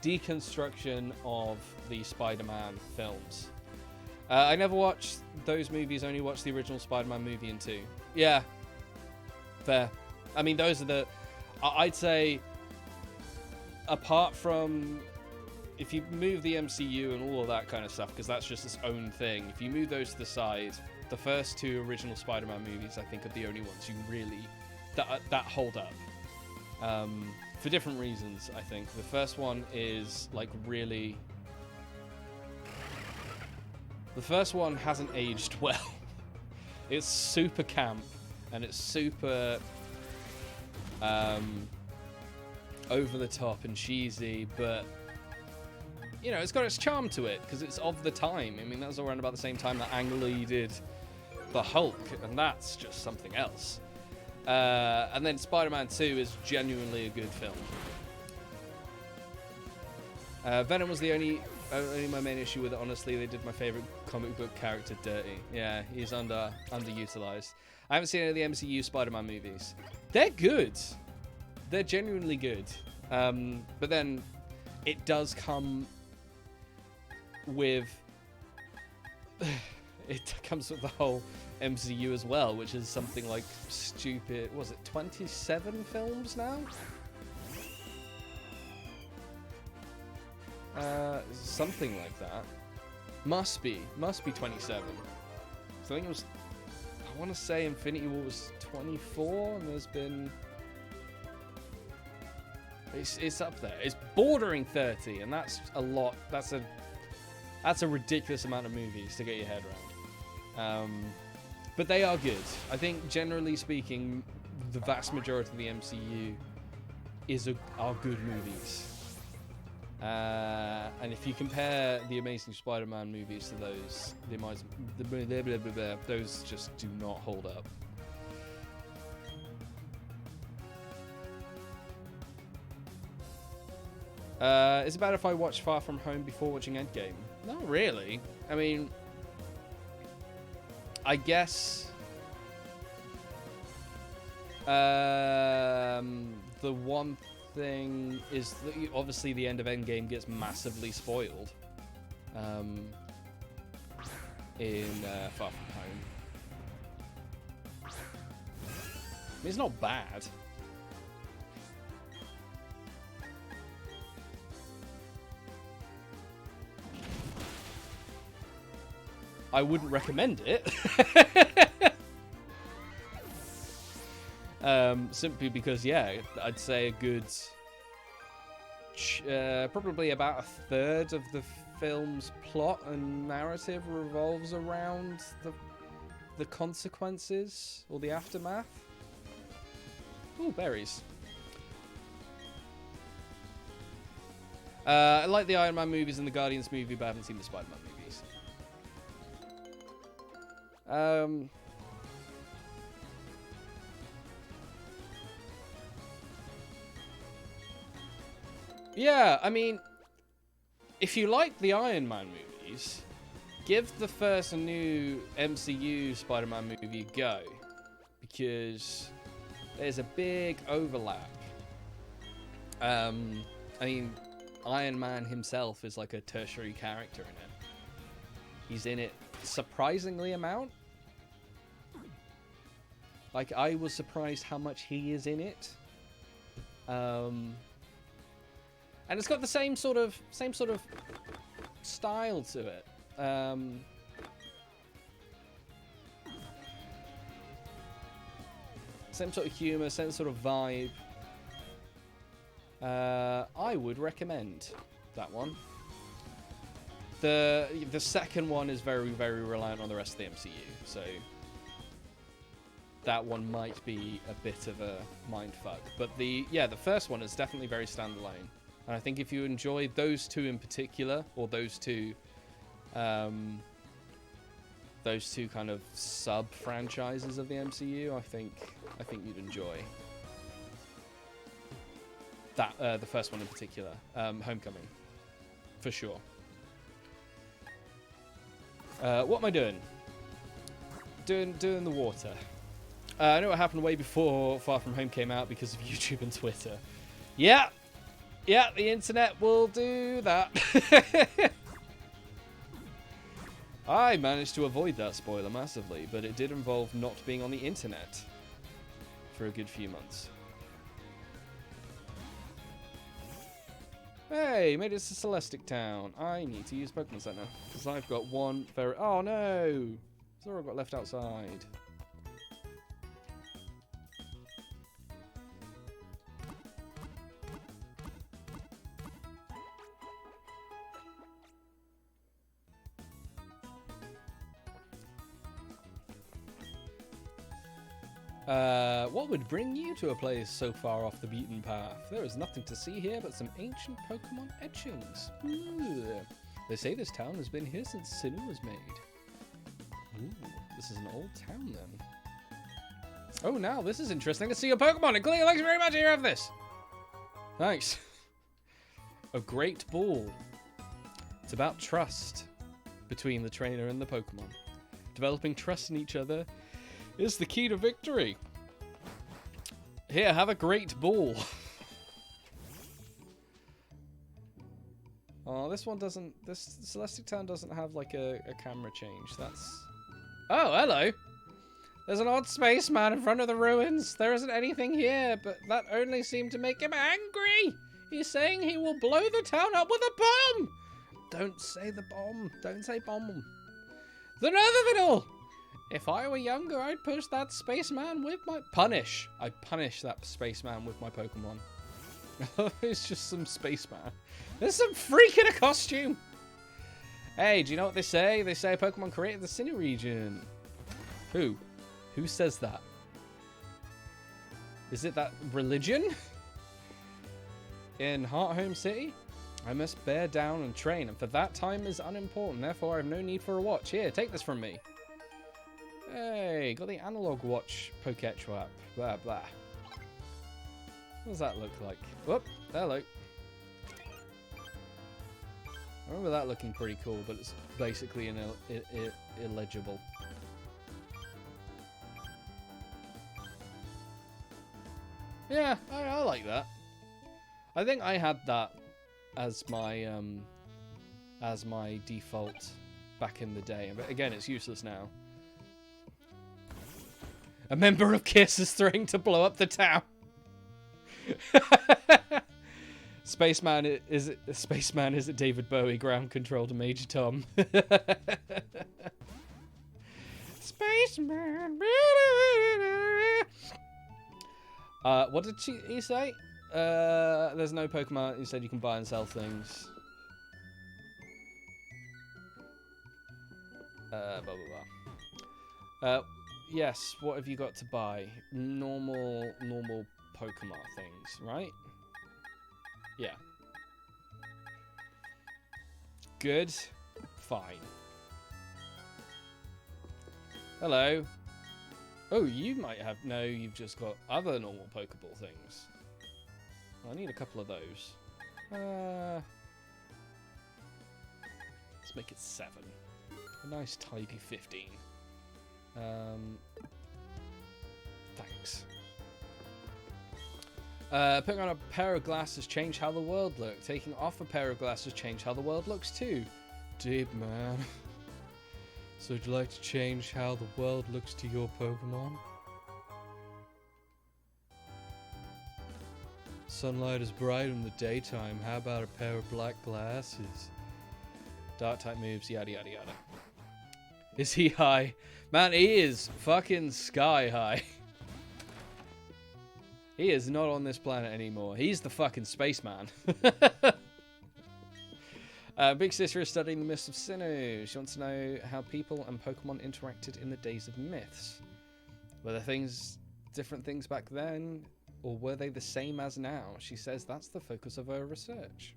deconstruction of the Spider-Man films. I never watched those movies, only watched the original Spider-Man movie and 2. Yeah. Fair. I mean, those are the... I'd say, apart from... If you move the MCU and all of that kind of stuff, because that's just its own thing, if you move those to the side, the first two original Spider-Man movies, I think, are the only ones you really... That hold up. For different reasons, I think. The first one is, like, really... The first one hasn't aged well. It's super camp, and it's super... over the top and cheesy, but... You know, it's got its charm to it, because it's of the time. I mean, that was around about the same time that Ang Lee did the Hulk, and that's just something else. And then Spider-Man 2 is genuinely a good film. Venom was the only my main issue with it, honestly. They did my favorite comic book character dirty. Yeah, he's underutilized. I haven't seen any of the MCU Spider-Man movies. They're good. They're genuinely good. But then it does come with... it comes with the whole MCU as well, which is something like stupid... Was it 27 films now? Something like that. Must be 27. So I think it was... I want to say Infinity War was 24, and there's been... It's up there. It's bordering 30, and that's a lot. That's a ridiculous amount of movies to get your head around. But they are good. I think, generally speaking, the vast majority of the MCU are good movies. And if you compare the Amazing Spider-Man movies to those, those just do not hold up. Is it bad if I watch Far From Home before watching Endgame? Not really. I mean, I guess the one thing is that obviously the end of Endgame gets massively spoiled in Far From Home. I mean, it's not bad. I wouldn't recommend it. Simply because, yeah, I'd say a good... probably about a third of the film's plot and narrative revolves around the consequences or the aftermath. Ooh, berries. I like the Iron Man movies and the Guardians movie, but I haven't seen the Spider-Man movies. Yeah, I mean, if you like the Iron Man movies, give the first new MCU Spider-Man movie a go, because there's a big overlap. I mean, Iron Man himself is like a tertiary character in it. He's in it surprisingly amount. Like, I was surprised how much he is in it. And it's got the same sort of style to it. Same sort of humor, same sort of vibe. I would recommend that one. The second one is very, very reliant on the rest of the MCU, so that one might be a bit of a mindfuck. But the first one is definitely very standalone. And I think if you enjoy those two in particular, or those two kind of sub-franchises of the MCU, I think you'd enjoy that, the first one in particular, Homecoming, for sure. What am I doing? Doing the water. I know what happened way before Far From Home came out because of YouTube and Twitter. Yeah, the internet will do that. I managed to avoid that spoiler massively, but it did involve not being on the internet for a good few months. Hey, made it to Celestic Town. I need to use Pokemon Center because I've got one very... Oh no! Zora got left outside. What would bring you to a place so far off the beaten path? There is nothing to see here but some ancient Pokemon etchings. Ooh. They say this town has been here since Sinnoh was made. Ooh, this is an old town then. Oh, now this is interesting to see a Pokemon. It clearly looks very much here of this. Thanks. A great ball. It's about trust between the trainer and the Pokemon. Developing trust in each other is the key to victory. Here, have a great ball. Oh, this one doesn't... This Celestic Town doesn't have, like, a camera change. That's... Oh, hello! There's an odd spaceman in front of the ruins. There isn't anything here, but that only seemed to make him angry. He's saying he will blow the town up with a bomb! Don't say the bomb. Don't say bomb. The nerve of it all! If I were younger, I'd push that spaceman with my... Punish! I'd punish that spaceman with my Pokemon. It's just some spaceman. There's some freak in a costume! Hey, do you know what they say? They say Pokemon created the Sinnoh region. Who? Who says that? Is it that religion? In Hearthome City? I must bear down and train, and for that time is unimportant. Therefore, I have no need for a watch. Here, take this from me. Hey, got the analog watch Poketch app. Blah, blah. What does that look like? Whoop, hello. I remember that looking pretty cool, but it's basically illegible. Yeah, I like that. I think I had that as my default back in the day. But again, it's useless now. A member of Kiss is threatening to blow up the town. Spaceman is it David Bowie, ground control to Major Tom. Spaceman. What did he say? There's no Pokemon. He said you can buy and sell things. Blah blah blah. Yes, what have you got to buy? Normal Pokemon things, right? Yeah. Good. Fine. Hello. Oh, you might have... No, you've just got other normal Pokeball things. I need a couple of those. Let's make it 7. A nice tidy 15. Thanks. Putting on a pair of glasses changed how the world looked. Taking off a pair of glasses changed how the world looks too. Deep man. So would you like to change how the world looks to your Pokemon? Sunlight is bright in the daytime. How about a pair of black glasses? Dark type moves, yada yada yada. Is he high? Man, he is fucking sky high. He is not on this planet anymore. He's the fucking spaceman. Big Sister is studying the myths of Sinnoh. She wants to know how people and Pokemon interacted in the days of myths. Were there different things back then, or were they the same as now? She says that's the focus of her research.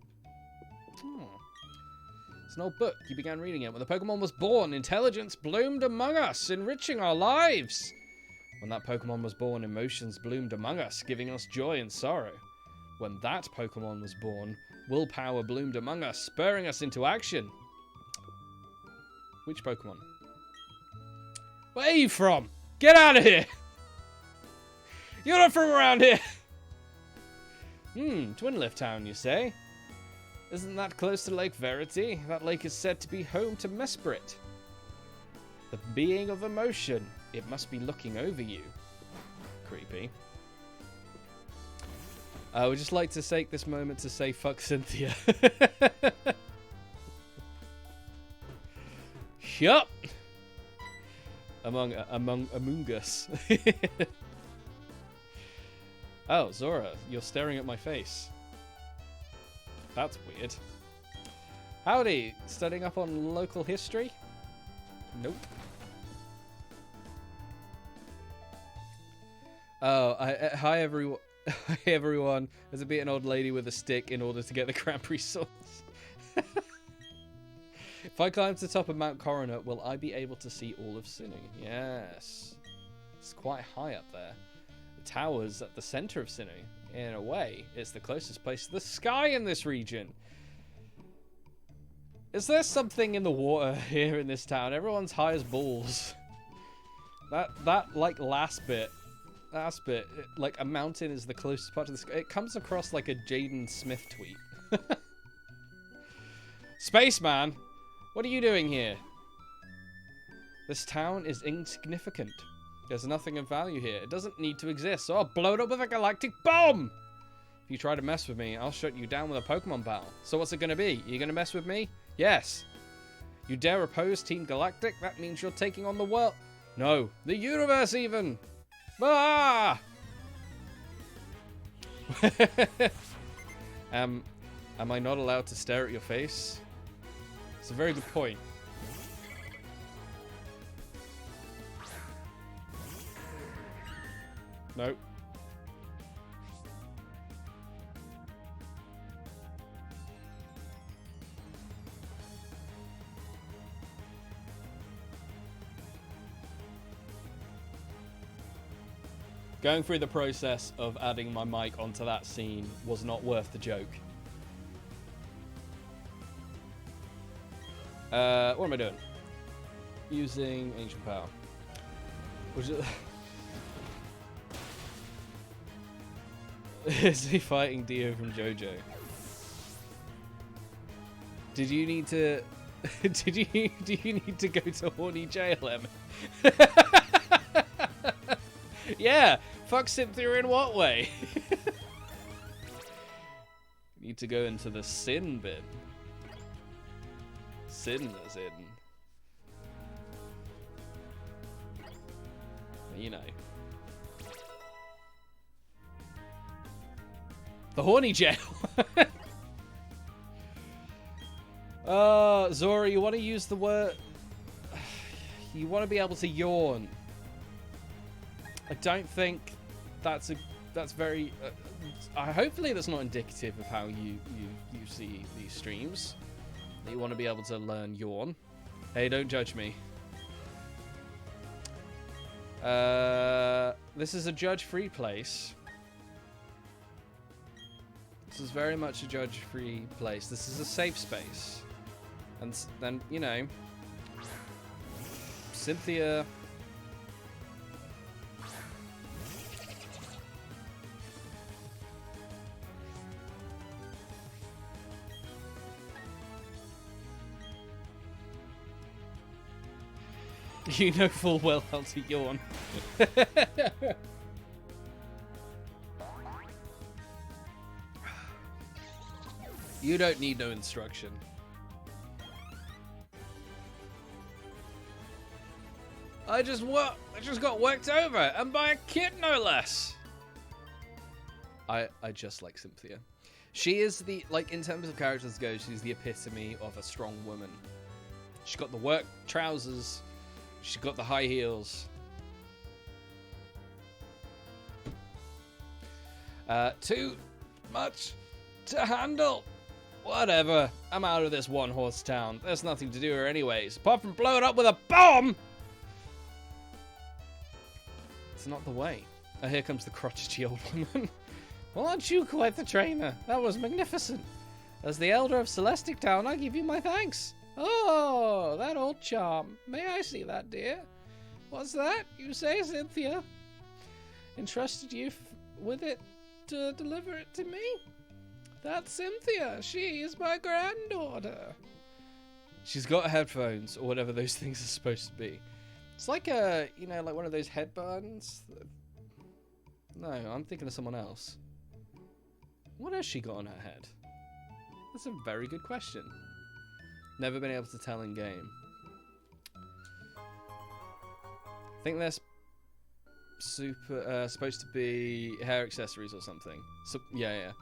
It's an old book. You began reading it when the Pokemon was born. Intelligence bloomed among us, enriching our lives. When that Pokemon was born, emotions bloomed among us, giving us joy and sorrow. When that Pokemon was born, willpower bloomed among us, spurring us into action. Which Pokemon? Where are you from? Get out of here! You're not from around here! Twinlift Town, you say? Isn't that close to Lake Verity? That lake is said to be home to Mesprit, the being of emotion. It must be looking over you. creepy. I would just like to take this moment to say fuck Cynthia. Yup. Among Us. Oh, Zora, you're staring at my face. That's weird. Howdy, studying up on local history? Nope. Oh, hi everyone. Hi everyone. There's a bit an old lady with a stick in order to get the cranberry sauce. If I climb to the top of Mount Coroner, will I be able to see all of Sinning? Yes. It's quite high up there. The tower's at the center of Sinning. In a way, it's the closest place to the sky in this region. Is there something in the water here in this town? Everyone's high as balls. That like last bit, like a mountain is the closest part to the sky. It comes across like a Jaden Smith tweet. Spaceman, what are you doing here? This town is insignificant. There's nothing of value here. It doesn't need to exist, so I'll blow it up with a galactic bomb! If you try to mess with me, I'll shut you down with a Pokemon battle. So what's it gonna be? You gonna mess with me? Yes. You dare oppose Team Galactic? That means you're taking on the world. No, the universe even! Ah! Am I not allowed to stare at your face? It's a very good point. Nope. Going through the process of adding my mic onto that scene was not worth the joke. What am I doing? Using Ancient Power. Which is... Is he fighting Dio from JoJo? Did you need to... do you need to go to horny jail, Em? Yeah! Fuck Cynthia in what way? Need to go into the sin bin. Sin as in... You know. The horny jail. Zora, you want to use the word... You want to be able to yawn. I don't think that's very... hopefully that's not indicative of how you see these streams. That you want to be able to learn yawn. Hey, don't judge me. This is a judge-free place. This is very much a judge-free place. This is a safe space. And then, you know, Cynthia... You know full well how to yawn. You don't need no instruction. I just got worked over, and by a kid no less. I just like Cynthia. She is the, like, in terms of characters go, she's the epitome of a strong woman. She's got the work trousers. She's got the high heels. Too much to handle. Whatever. I'm out of this one-horse town. There's nothing to do here anyways, apart from blow it up with a bomb! It's not the way. Oh, here comes the crotchety old woman. Well, aren't you quite the trainer? That was magnificent. As the elder of Celestic Town, I give you my thanks. Oh, that old charm. May I see that, dear? What's that? You say, Cynthia? Entrusted you with it to deliver it to me? That's Cynthia. She is my granddaughter. She's got headphones, or whatever those things are supposed to be. It's like a, you know, like one of those headbands. No, I'm thinking of someone else. What has she got on her head? That's a very good question. Never been able to tell in game. I think they're supposed to be hair accessories or something. So, yeah.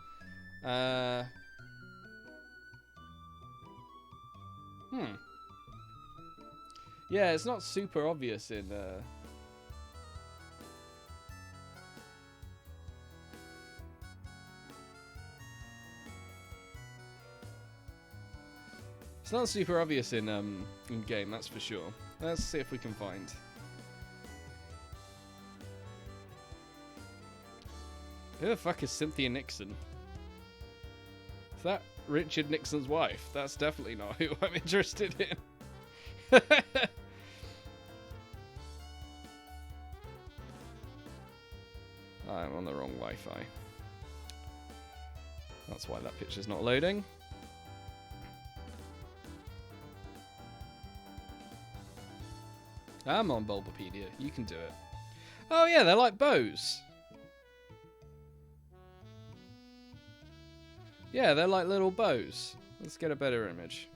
Yeah, it's not super obvious in... It's not super obvious in game, that's for sure. Let's see if we can find. Who the fuck is Cynthia Nixon? Is that Richard Nixon's wife? That's definitely not who I'm interested in. I'm on the wrong Wi-Fi. That's why that picture's not loading. I'm on Bulbapedia. You can do it. Oh yeah, they're like bows. Yeah, they're like little bows. Let's get a better image.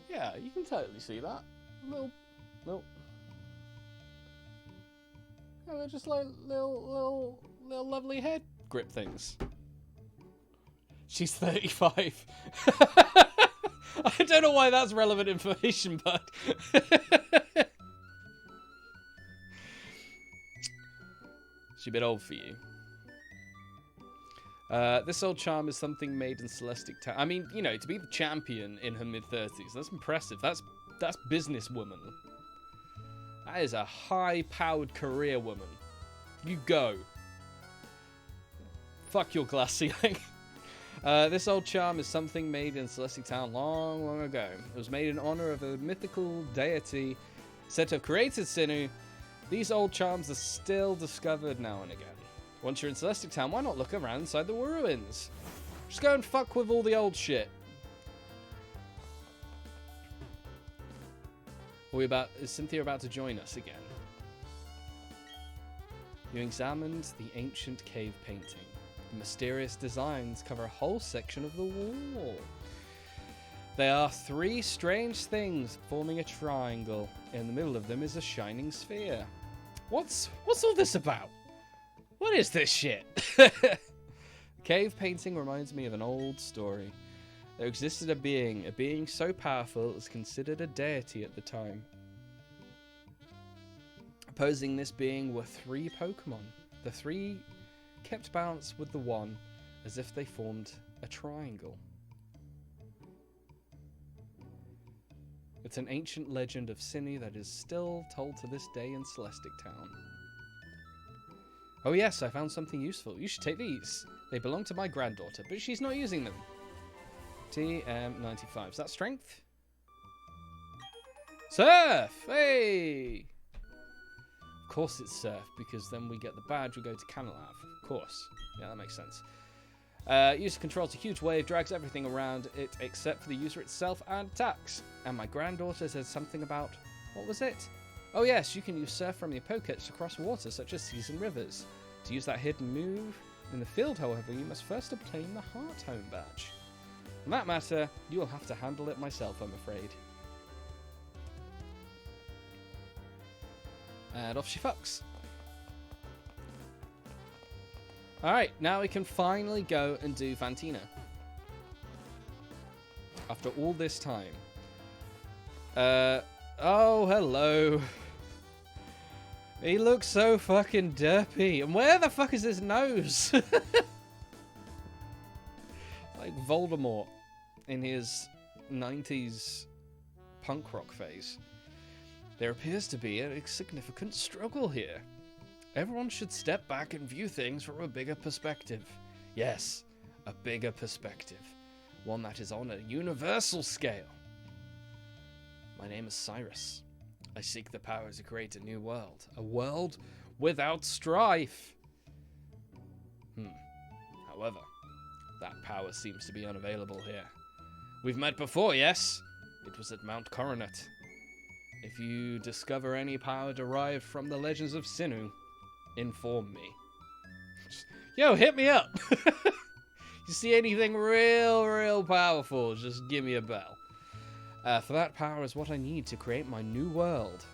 Yeah, you can totally see that. Little. Yeah, they're just like little lovely head grip things. She's 35. I don't know why that's relevant information, but... She's a bit old for you. This old charm is something made in Celestic Town. I mean, you know, to be the champion in her mid-30s, that's impressive. That's businesswoman. That is a high-powered career woman. You go. Fuck your glass ceiling. This old charm is something made in Celestic Town long, long ago. It was made in honor of a mythical deity said to have created Sinnoh. These old charms are still discovered now and again. Once you're in Celestic Town, why not look around inside the ruins? Just go and fuck with all the old shit. Is Cynthia about to join us again? You examined the ancient cave painting. The mysterious designs cover a whole section of the wall. There are three strange things forming a triangle. In the middle of them is a shining sphere. What's all this about? What is this shit? The cave painting reminds me of an old story. There existed a being so powerful it was considered a deity at the time. Opposing this being were three Pokémon. The three kept balance with the one, as if they formed a triangle. It's an ancient legend of Sinnoh that is still told to this day in Celestic Town. Oh yes, I found something useful. You should take these. They belong to my granddaughter, but she's not using them. TM95. Is that strength? Surf! Hey! Of course it's surf, because then we get the badge, we go to Canalav. Of course. Yeah, that makes sense. User controls a huge wave, drags everything around it except for the user itself and attacks. And my granddaughter said something about... What was it? Oh yes, you can use surf from your Pokédex to cross water, such as seas and rivers. To use that hidden move in the field, however, you must first obtain the Heart Home badge. On that matter, you will have to handle it myself, I'm afraid. And off she fucks. Alright, now we can finally go and do Fantina. After all this time. Oh, hello. He looks so fucking derpy. And where the fuck is his nose? Like Voldemort in his 90s punk rock phase. There appears to be a significant struggle here. Everyone should step back and view things from a bigger perspective. Yes, a bigger perspective. One that is on a universal scale. My name is Cyrus. I seek the power to create a new world. A world without strife. However, that power seems to be unavailable here. We've met before, yes? It was at Mount Coronet. If you discover any power derived from the legends of Sinnoh, inform me. Yo, hit me up! You see anything real powerful, just give me a bell. For that power is what I need to create my new world.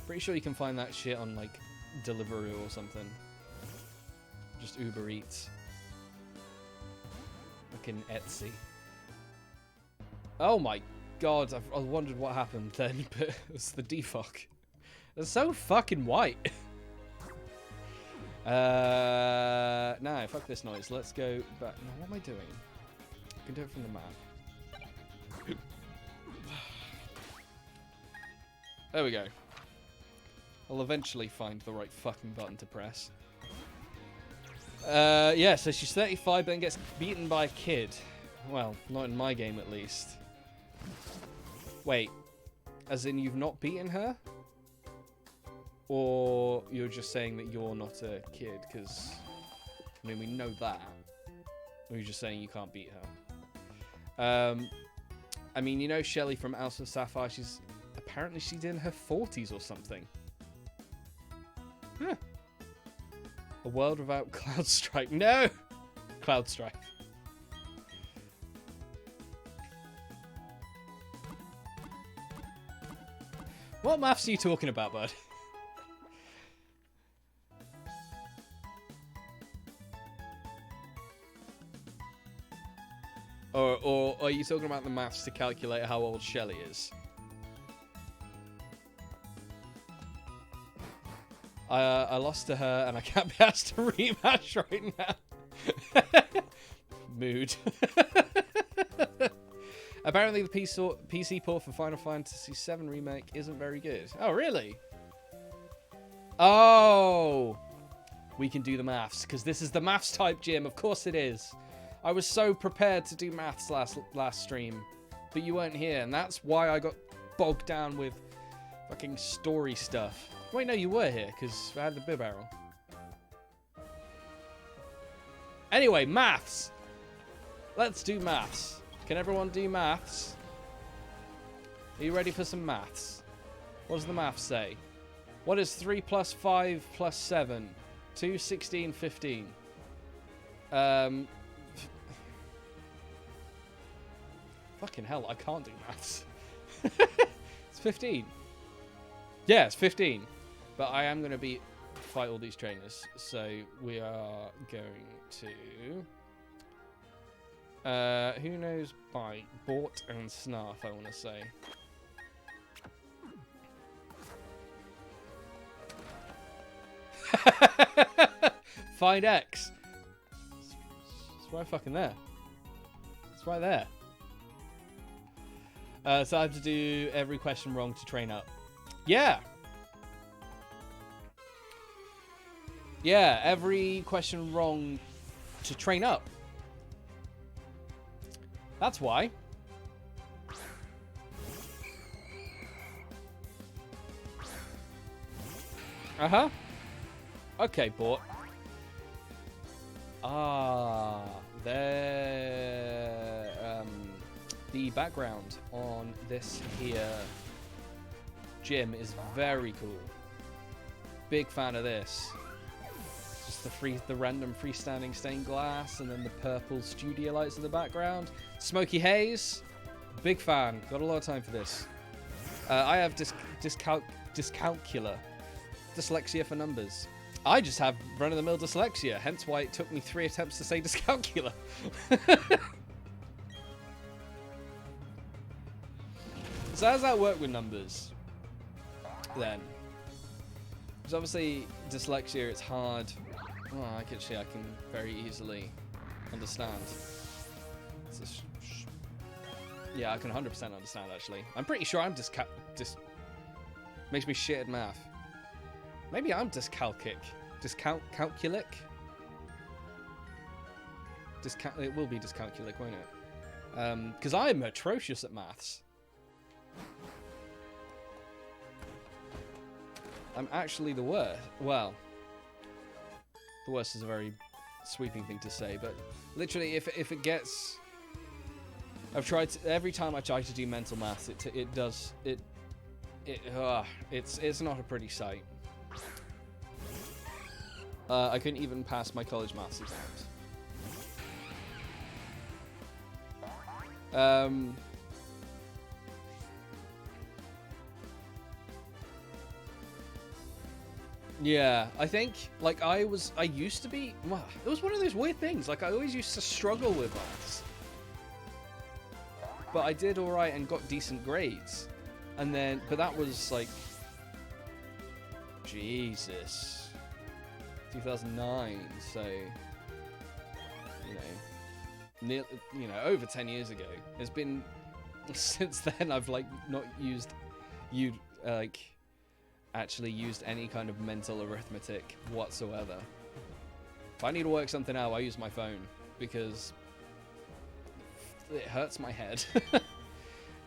Pretty sure you can find that shit on, like, Deliveroo or something. Just Uber Eats. Fucking Etsy. Oh my god, I wondered what happened then, but it was the defog. It's so fucking white. No, fuck this noise. Let's go back. No, what am I doing? I can do it from the map. There we go. I'll eventually find the right fucking button to press. Yeah, so she's 35 but then gets beaten by a kid. Well, not in my game at least. Wait, as in you've not beaten her? Or you're just saying that you're not a kid? Because, I mean, we know that. Or you're just saying you can't beat her? I mean, you know Shelly from Alpha Sapphire, apparently she's in her 40s or something. Huh. A world without Cloud Strike. No! Cloud Strike. What maths are you talking about, bud? Or are you talking about the maths to calculate how old Shelly is? I lost to her and I can't be asked to rematch right now. Mood. Apparently the PC port for Final Fantasy VII Remake isn't very good. Oh, really? Oh! We can do the maths, because this is the maths type gym. Of course it is. I was so prepared to do maths last stream, but you weren't here, and that's why I got bogged down with fucking story stuff. Wait, no, you were here, because I had the bib arrow. Anyway, maths! Let's do maths. Can everyone do maths? Are you ready for some maths? What does the maths say? What is 3 plus 5 plus 7? 2, 16, 15. Fucking hell, I can't do maths. It's 15. Yeah, it's 15. But I am going to fight all these trainers. So we are going to... who knows bite? Bort and Snarf, I want to say. Find X. It's right fucking there. It's right there. So I have to do every question wrong to train up. Yeah. Yeah, every question wrong to train up. That's why. Uh-huh. Okay, Bort. Ah, the background on this here gym is very cool. Big fan of this. Just the random freestanding stained glass, and then the purple studio lights in the background. Smoky haze. Big fan. Got a lot of time for this. I have dyscalculia. Dyslexia for numbers. I just have run-of-the-mill dyslexia, hence why it took me 3 attempts to say dyscalculia. So how does that work with numbers, then? Because obviously, dyslexia, it's hard. Oh, I can very easily understand. Yeah, I can 100% understand, actually. I'm pretty sure I'm makes me shit at math. Maybe I'm dyscalculic. Dyscalculic? It will be dyscalculic, won't it? Because I'm atrocious at maths. I'm actually the worst. Well, the worst is a very sweeping thing to say, but literally, if it gets I've tried to, every time I try to do mental maths, it's not a pretty sight. I couldn't even pass my college maths exams. Yeah, I think, like, I used to be, well, it was one of those weird things, like, I always used to struggle with maths. But I did alright and got decent grades. And then, but that was, like, Jesus, 2009, so, over 10 years ago. It's been, since then, I've, like, not actually used any kind of mental arithmetic whatsoever. If I need to work something out, I use my phone, because it hurts my head.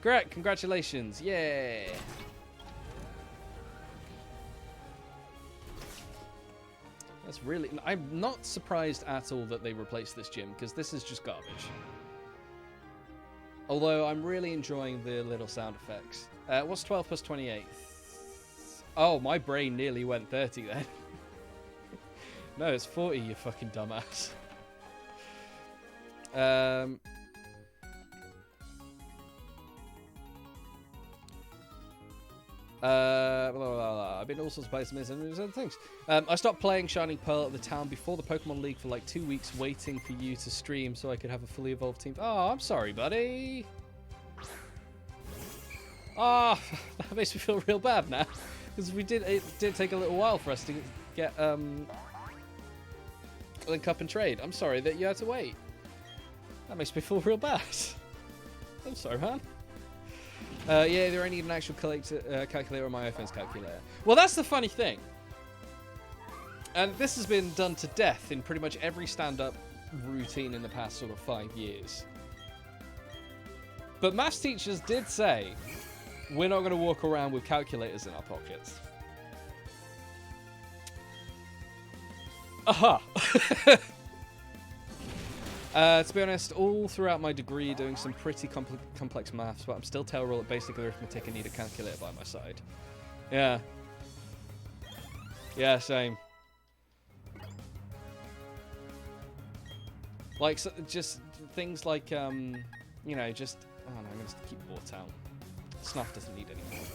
Great, congratulations, yay! That's really, I'm not surprised at all that they replaced this gym, because this is just garbage. Although I'm really enjoying the little sound effects. What's 12 plus 28? Oh, my brain nearly went 30 then. No, it's 40, you fucking dumbass. I've been all sorts of places and other things. I stopped playing Shining Pearl at the town before the Pokemon League for like 2 weeks, waiting for you to stream so I could have a fully evolved team. Oh, I'm sorry, buddy. Ah, oh, that makes me feel real bad now. Because it did take a little while for us to get link up and trade. I'm sorry that you had to wait. That makes me feel real bad. I'm sorry, man. Yeah, do I need an actual calculator on my iPhone's calculator? Well, that's the funny thing. And this has been done to death in pretty much every stand-up routine in the past sort of 5 years. But maths teachers did say, we're not going to walk around with calculators in our pockets. Aha! To be honest, all throughout my degree doing some pretty complex maths, but I'm still terrible at basic arithmetic and need a calculator by my side. Yeah. Yeah, same. Like, so, just things like, just, I don't know, I'm going to keep water out. Snuff doesn't need any more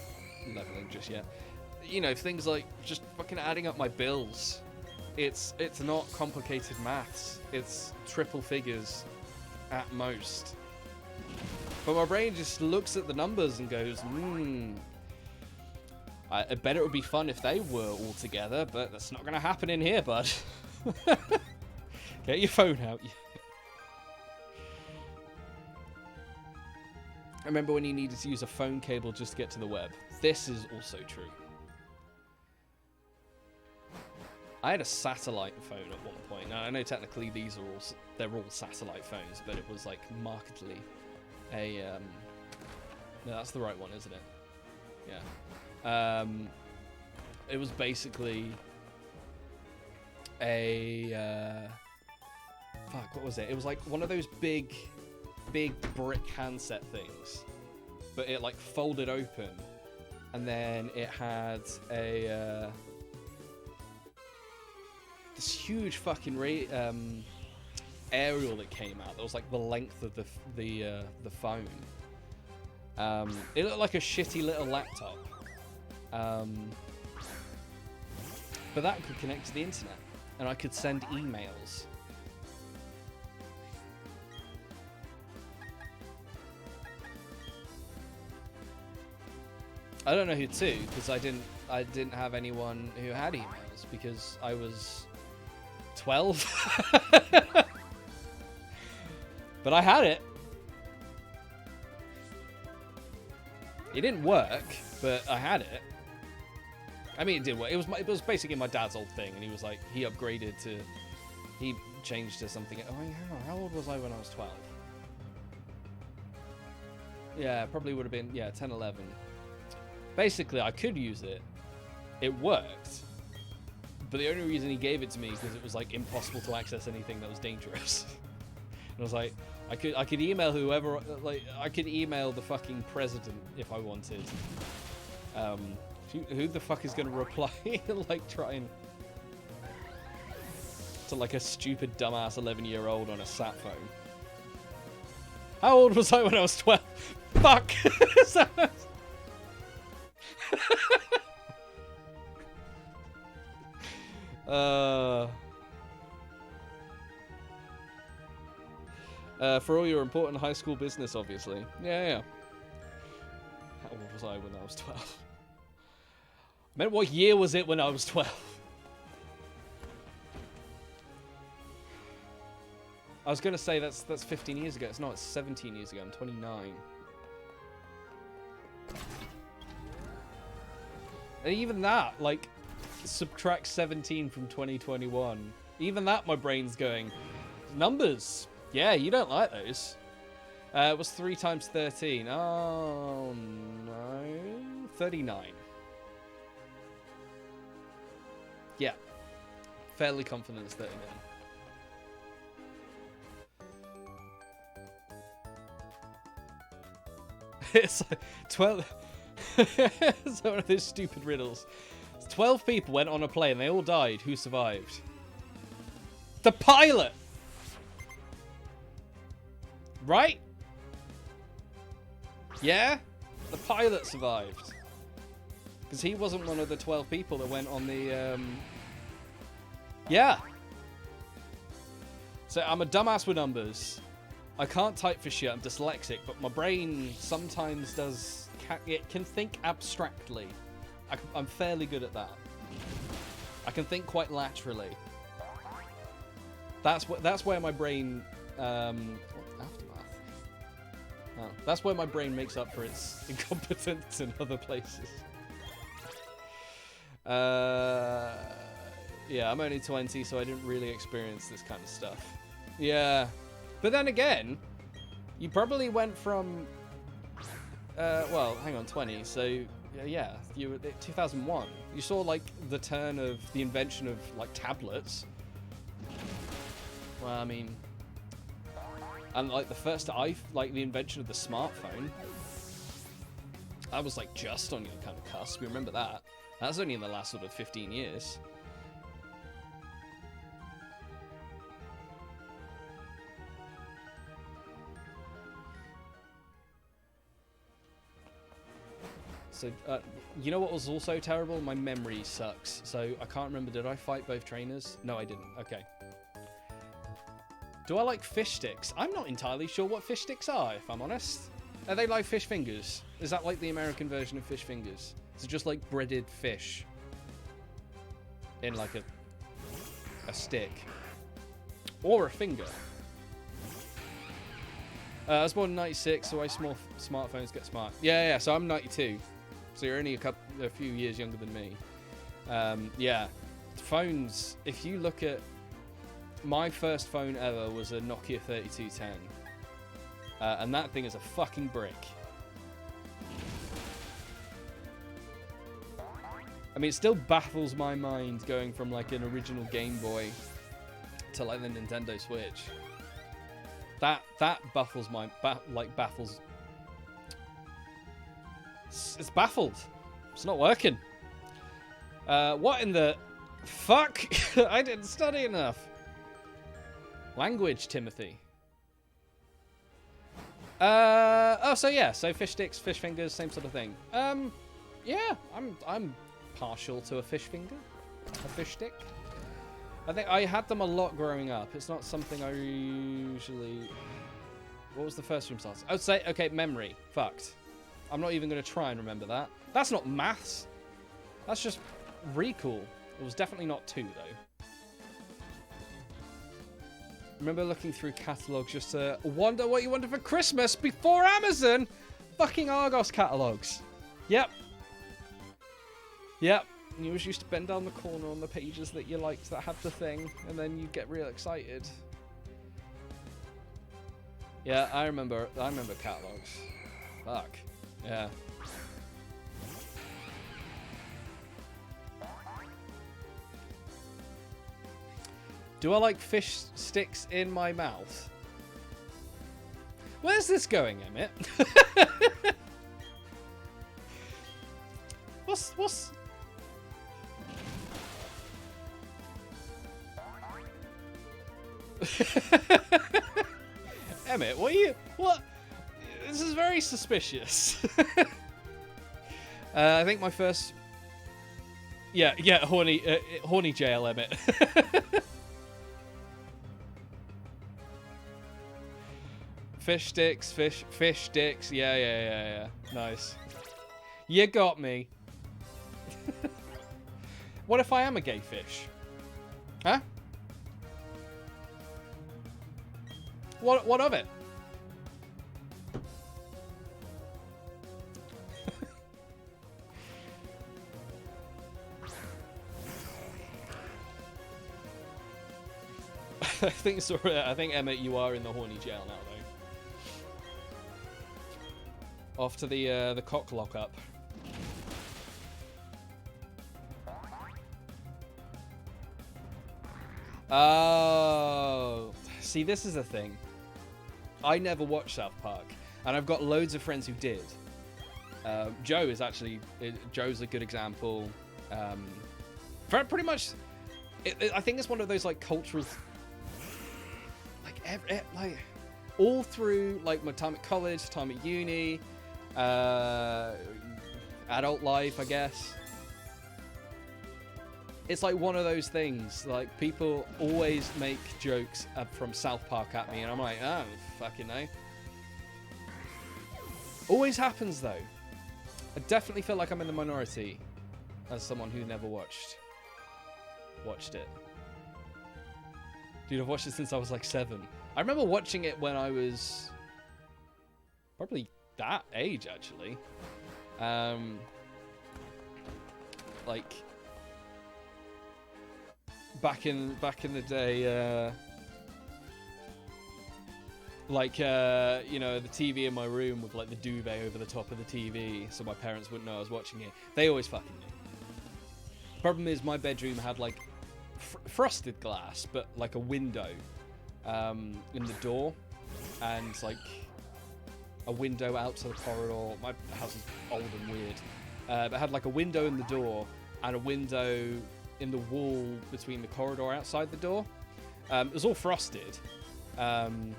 leveling just yet. Things like just fucking adding up my bills. It's not complicated maths. It's triple figures at most. But my brain just looks at the numbers and goes, I bet it would be fun if they were all together, but that's not going to happen in here, bud. Get your phone out. I remember when you needed to use a phone cable just to get to the web. This is also true. I had a satellite phone at one point. Now, I know technically they're all satellite phones, but it was like markedly a no, that's the right one, isn't it? Yeah. It was basically a fuck, what was it? It was like one of those big brick handset things, but it like folded open, and then it had a this huge fucking aerial that came out that was like the length of the phone. It looked like a shitty little laptop, but that could connect to the internet, and I could send emails. I don't know who to, because I didn't have anyone who had emails because I was 12. But I had it. It didn't work, but I had it. I mean, it did work. It was basically my dad's old thing, and he was like, he changed to something. Oh, hang on, how old was I when I was 12? Yeah, probably would have been, 10, 11. Basically, I could use it. It worked. But the only reason he gave it to me is because it was like impossible to access anything that was dangerous. And I was like, I could email whoever, like, I could email the fucking president if I wanted. Who the fuck is gonna reply, like, trying to, like, a stupid, dumbass 11-year-old on a sat phone? How old was I when I was 12? Fuck! For all your important high school business, obviously. Yeah. How old was I when I was 12? I meant, what year was it when I was 12? I was going to say that's 15 years ago. It's not, it's 17 years ago. I'm 29. And even that, like, subtract 17 from 2021. Even that, my brain's going, numbers. Yeah, you don't like those. It was 3 times 13. Oh, no. 39. Yeah. Fairly confident it's 39. It's like 12. It's one of those stupid riddles. 12 people went on a plane. They all died. Who survived? The pilot! Right? Yeah? The pilot survived. Because he wasn't one of the 12 people that went on the, Yeah. So I'm a dumbass with numbers. I can't type for shit. I'm dyslexic, but my brain sometimes does... It can think abstractly. I'm fairly good at that. I can think quite laterally. That's where my brain... Aftermath. Oh, that's where my brain makes up for its incompetence in other places. Yeah, I'm only 20, so I didn't really experience this kind of stuff. Yeah. But then again, you probably went from... well, hang on, 20. So, yeah, you were 2001. You saw, like, the turn of the invention of, like, tablets. Well, I mean... And, like, the first the invention of the smartphone. That was, like, just on your kind of cusp. You remember that? That's only in the last sort of 15 years. So, you know what was also terrible? My memory sucks. So, I can't remember. Did I fight both trainers? No, I didn't. Okay. Do I like fish sticks? I'm not entirely sure what fish sticks are, if I'm honest. Are they like fish fingers? Is that like the American version of fish fingers? Is it just like breaded fish? In like a stick? Or a finger? I was born in 96, so why small smartphones get smart? Yeah, so I'm 92. So you're only a few years younger than me. Yeah. Phones, if you look at... My first phone ever was a Nokia 3210. And that thing is a fucking brick. I mean, it still baffles my mind going from like an original Game Boy to like the Nintendo Switch. That baffles my... baffles... It's baffled. It's not working. What in the... Fuck? I didn't study enough. Language, Timothy. Oh, so yeah. So fish sticks, fish fingers, same sort of thing. Yeah. I'm partial to a fish finger. A fish stick. I think I had them a lot growing up. It's not something I usually... What was the first room starts? I would say, okay, memory. Fucked. I'm not even going to try and remember that. That's not maths. That's just recall. It was definitely not 2, though. Remember looking through catalogs just to wonder what you wanted for Christmas before Amazon? Fucking Argos catalogs. Yep. Yep. And you always used to bend down the corner on the pages that you liked that had the thing, and then you'd get real excited. Yeah, I remember catalogs. Fuck. Yeah. Do I like fish sticks in my mouth? Where's this going, Emmett? What's... Emmett, what are you... What? This is very suspicious. I think my first... Yeah, horny jail, Emmett. Fish sticks, fish sticks. Yeah. Nice. You got me. What if I am a gay fish? Huh? What of it? I think Emmett, you are in the horny jail now, though. Off to the cock lockup. Oh, see, this is a thing. I never watched South Park, and I've got loads of friends who did. Joe is actually... Joe's a good example. Pretty much... I think it's one of those, like, cultural... Like, all through, like, my time at college, time at uni, adult life, I guess. It's like one of those things, like, people always make jokes from South Park at me, and I'm like, oh, fucking no. Always happens, though. I definitely feel like I'm in the minority as someone who never watched it. Dude, I've watched it since I was like 7. I remember watching it when I was probably that age, actually. Like back in the day, you know, the TV in my room with like the duvet over the top of the TV, so my parents wouldn't know I was watching it. They always fucking knew. Problem is, my bedroom had like frosted glass, but like a window in the door, and like a window out to the corridor. My house is old and weird, but it had like a window in the door and a window in the wall between the corridor outside the door. It was all frosted, and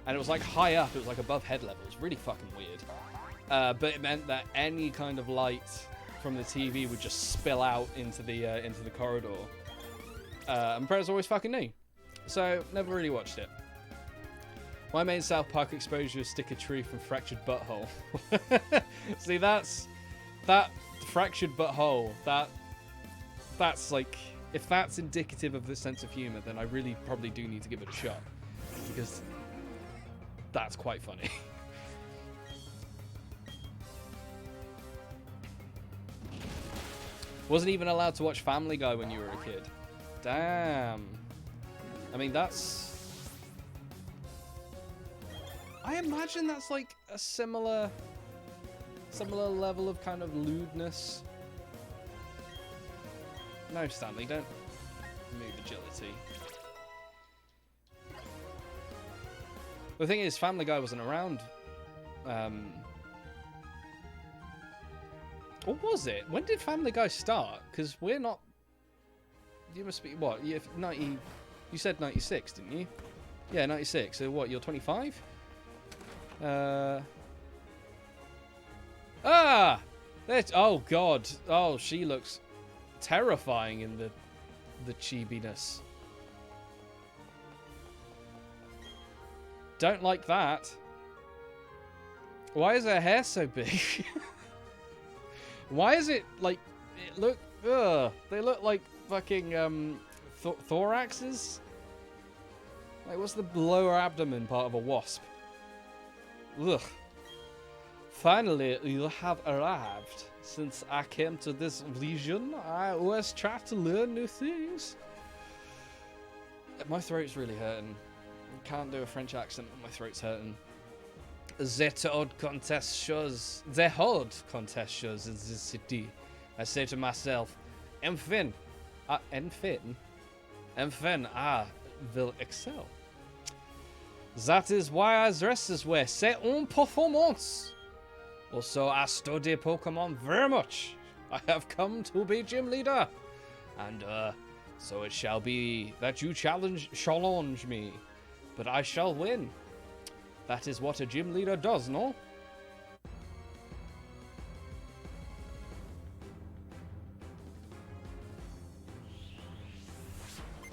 it was like high up. It was like above head level. It was really fucking weird, but it meant that any kind of light from the TV would just spill out into the corridor. And parents always fucking knew, so never really watched it. My main South Park exposure is Stick of Truth and Fractured Butthole. See, that Fractured Butthole, that's like, if that's indicative of the sense of humor, then I really probably do need to give it a shot, because that's quite funny. Wasn't even allowed to watch Family Guy when you were a kid. Damn. I mean, that's... I imagine that's like a similar level of kind of lewdness. No, Stanley, don't move agility. The thing is, Family Guy wasn't around. Or was it? When did Family Guy start? Because we're not... You must be... What? You said 96, didn't you? Yeah, 96. So what, you're 25? Ah! Oh, God. Oh, she looks terrifying in the chibiness. Don't like that. Why is her hair so big? Why is it like... they look like fucking thoraxes? Like, what's the lower abdomen part of a wasp? Ugh. Finally, you have arrived. Since I came to this region, I always try to learn new things. My throat's really hurting. I can't do a French accent, my throat's hurting. The hold contest shows in this city. I say to myself, enfin, I will excel. That is why I dress this way. C'est une performance. Also, I study Pokemon very much. I have come to be gym leader. And, so it shall be that you challenge me. But I shall win. That is what a gym leader does, no?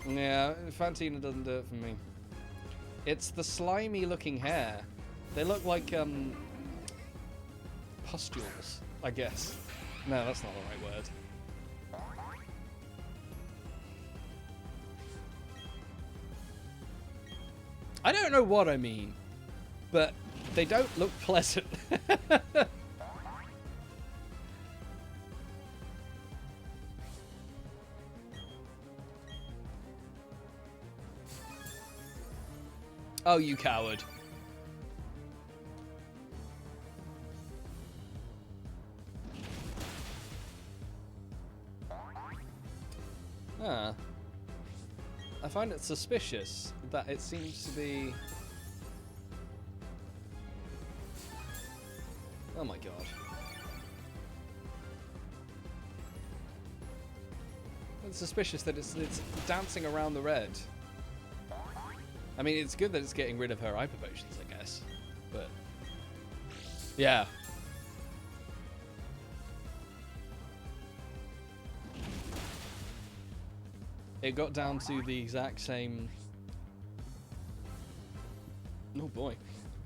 Yeah, Fantina doesn't do it for me. It's the slimy looking hair. They look like, pustules, I guess. No, that's not the right word. I don't know what I mean, but they don't look pleasant. Oh, you coward. Ah. I find it suspicious that it seems to be... Oh my god. It's suspicious that it's dancing around the red. I mean, it's good that it's getting rid of her hyper potions, I guess. But... yeah. It got down to the exact same... oh boy.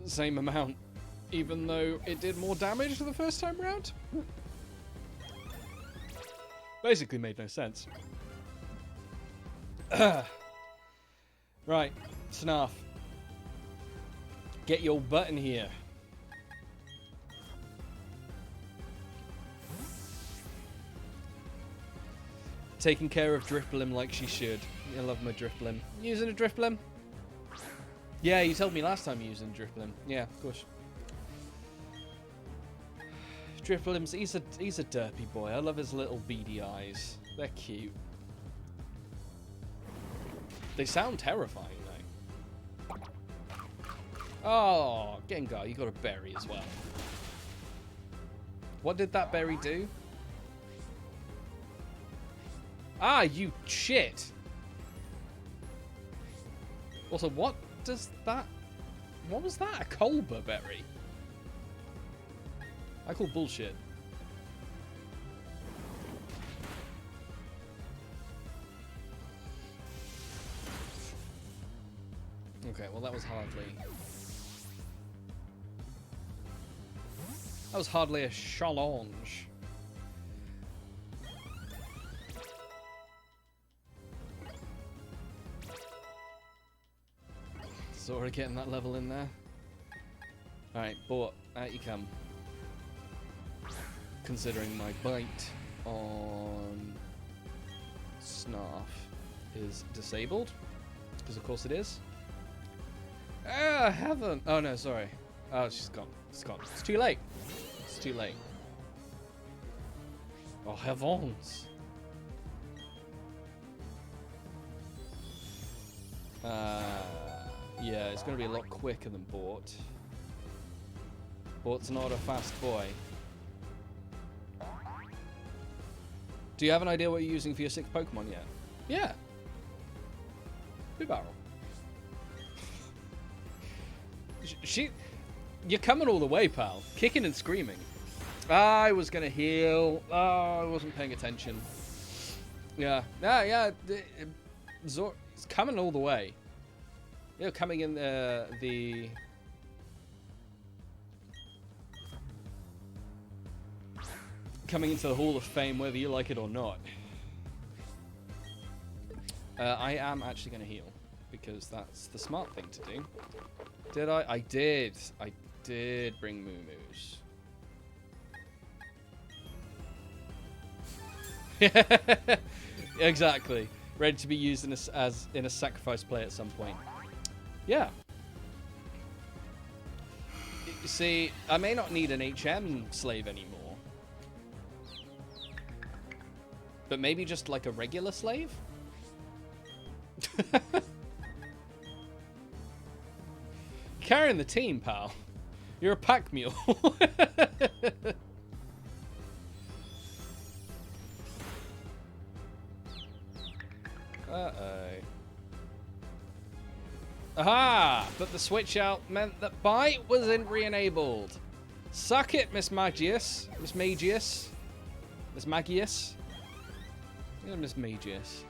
Same amount. Even though it did more damage the first time round. Basically made no sense. Right. Snarf. Get your butt in here. Taking care of Drifblim like she should. I love my Drifblim. Using a Drifblim? Yeah, you told me last time you using Drifblim. Yeah, of course. Drifblim's he's a derpy boy. I love his little beady eyes. They're cute. They sound terrifying though. Oh, Gengar, you got a berry as well. What did that berry do? Ah, you shit! Also, what does that... what was that? A Colbur berry? I call bullshit. Okay, well that was hardly... that was hardly a challenge. Sort of getting that level in there. Alright, but out you come. Considering my bite on Snarf is disabled. Because of course it is. Ah, heaven! Oh no, sorry. Oh, she's gone. It's gone. It's too late. It's too late. Oh, heavens! Yeah, it's going to be a lot quicker than Bort. Bort's not a fast boy. Do you have an idea what you're using for your 6th Pokemon yet? Yeah. Blue Barrel. You're coming all the way, pal. Kicking and screaming. I was going to heal. Oh, I wasn't paying attention. Yeah. Yeah. It's coming all the way. You're coming in the... coming into the Hall of Fame, whether you like it or not. I am actually going to heal, because that's the smart thing to do. Did I? I did. I did bring Moo-Moos. Exactly. Ready to be used in a sacrifice play at some point. Yeah. You see, I may not need an HM slave anymore. But maybe just like a regular slave? carrying the team, pal. You're a pack mule. Uh-oh. Aha! But the switch out meant that bite wasn't re-enabled. Suck it, Miss Magius. Miss Magius. Miss Magius. Yeah, Miss Magius.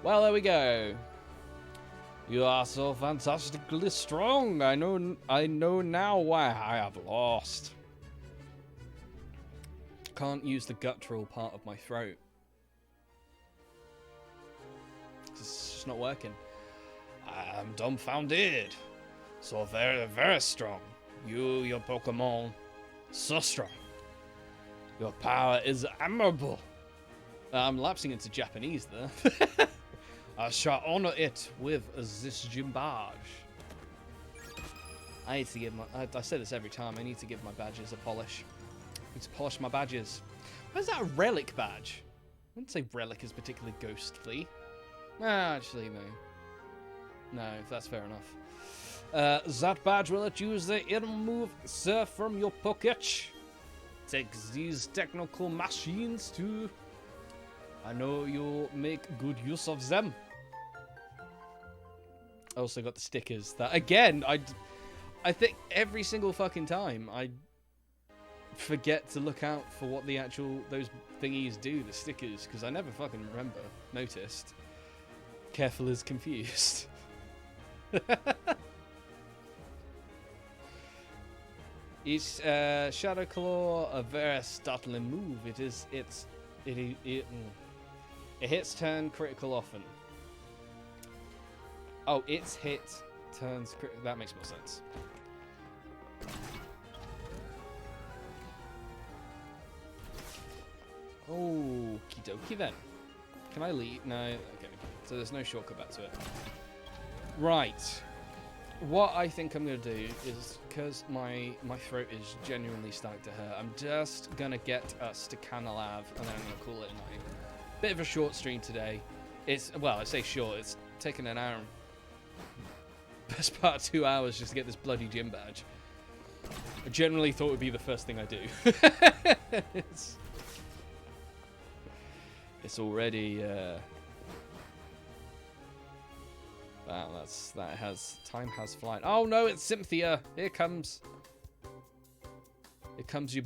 Well, there we go. You are so fantastically strong. I know now why I have lost. Can't use the guttural part of my throat. It's just not working. I am dumbfounded. So very, very strong. Your Pokemon, so strong. Your power is admirable. I'm lapsing into Japanese there. I shall honor it with this gymbage. I need to give my... I say this every time. I need to give my badges a polish. I need to polish my badges. Where's that a relic badge? I wouldn't say relic is particularly ghostly. Actually, no. No, that's fair enough. That badge will let you use the inner move, sir, from your pocket. Take these technical machines too. I know you'll make good use of them. I also got the stickers. That again, I think every single fucking time I forget to look out for what the actual those thingies do, the stickers, because I never fucking noticed. Careful is confused. Is Shadow Claw a very startling move? It hits turn critical often. Oh, its hit turns critical. That makes more sense. Okie dokie then. Can I leave? No. Okay. So there's no shortcut back to it. Right. What I think I'm going to do is, because my throat is genuinely starting to hurt, I'm just going to get us to Canalav, and then I'm going to call it a night. Bit of a short stream today. Well, I say short, it's taken an hour. Best part of 2 hours just to get this bloody gym badge. I generally thought it would be the first thing I do. It's already... Wow, time has flight. Oh no, it's Cynthia. Here comes your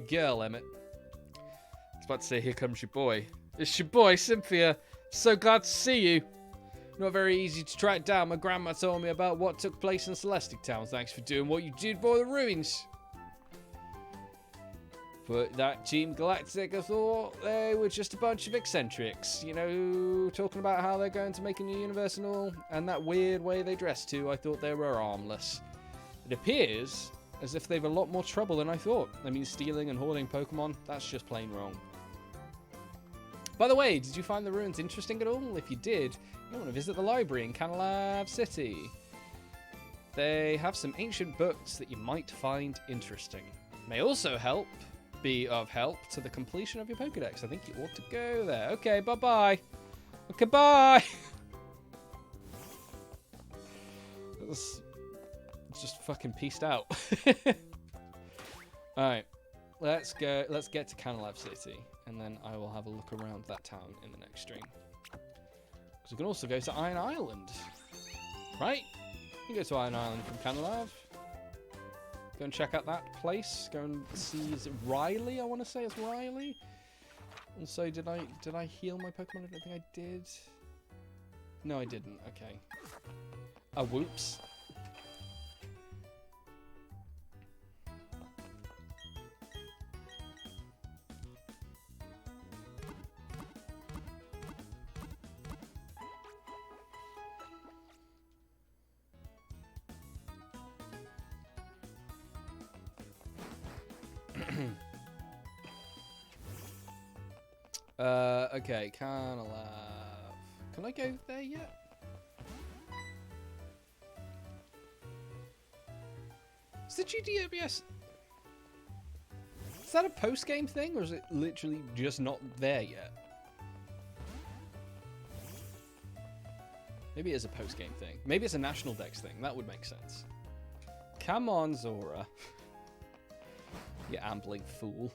girl, Emmett. I was about to say, here comes your boy. It's your boy, Cynthia. So glad to see you. Not very easy to track down. My grandma told me about what took place in Celestic Town. Thanks for doing what you did for the ruins. But that Team Galactic, I thought they were just a bunch of eccentrics. You know, talking about how they're going to make a new universe and all. And that weird way they dress too, I thought they were harmless. It appears as if they've a lot more trouble than I thought. I mean, stealing and hoarding Pokemon, that's just plain wrong. By the way, did you find the ruins interesting at all? If you did, you want to visit the library in Canalav City. They have some ancient books that you might find interesting. May also be of help to the completion of your Pokedex. I think you ought to go there. Okay, bye-bye. Okay, bye. It's just fucking peaced out. Alright, let's go. Let's get to Canalav City, and then I will have a look around that town in the next stream. Because we can also go to Iron Island. Right? You can go to Iron Island from Canalav. Go and check out that place. Go and see, is it Riley? I want to say it's Riley. Also, did I heal my Pokemon? I don't think I did. No, I didn't. Okay. Oh, whoops. Okay, Canalav. Can I go there yet? Is the GDOBS... Is that a post-game thing, or is it literally just not there yet? Maybe it is a post-game thing. Maybe it's a National Dex thing. That would make sense. Come on, Zora. You ambling fool.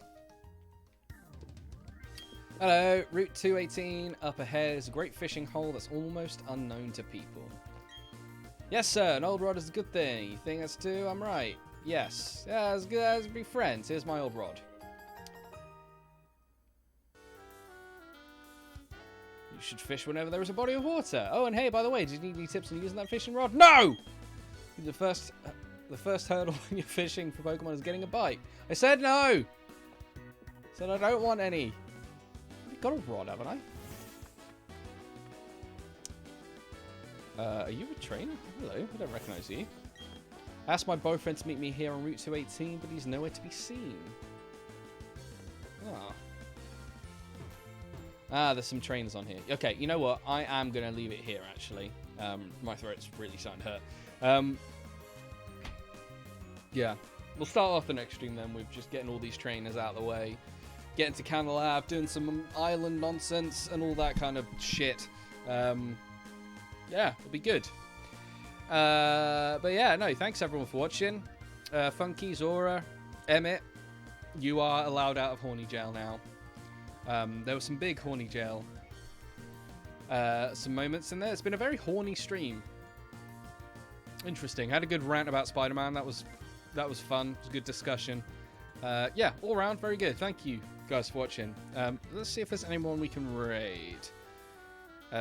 Hello, Route 218 up ahead is a great fishing hole that's almost unknown to people. Yes, sir, an old rod is a good thing. You think that's too? I'm right. Yes. Yeah, as good as be friends. Here's my old rod. You should fish whenever there is a body of water. Oh, and hey, by the way, did you need any tips on using that fishing rod? No! The first hurdle when you're fishing for Pokemon is getting a bite. I said no! I said I don't want any. I've got a rod, haven't I? Are you a trainer? Hello, I don't recognize you. I asked my boyfriend to meet me here on Route 218, but he's nowhere to be seen. Ah. Ah, there's some trainers on here. Okay, you know what? I am going to leave it here, actually. My throat's really starting to hurt. Yeah. We'll start off the next stream then with just getting all these trainers out of the way. Getting to Candle Lab, doing some island nonsense and all that kind of shit. Yeah, it'll be good. But yeah, no, thanks everyone for watching. Funky, Zora, Emmett, you are allowed out of Horny Jail now. There was some big Horny Jail some moments in there. It's been a very horny stream. Interesting. Had a good rant about Spider-Man. That was fun. It was a good discussion. Yeah, all around very good. Thank you guys for watching. Let's see if there's anyone we can raid.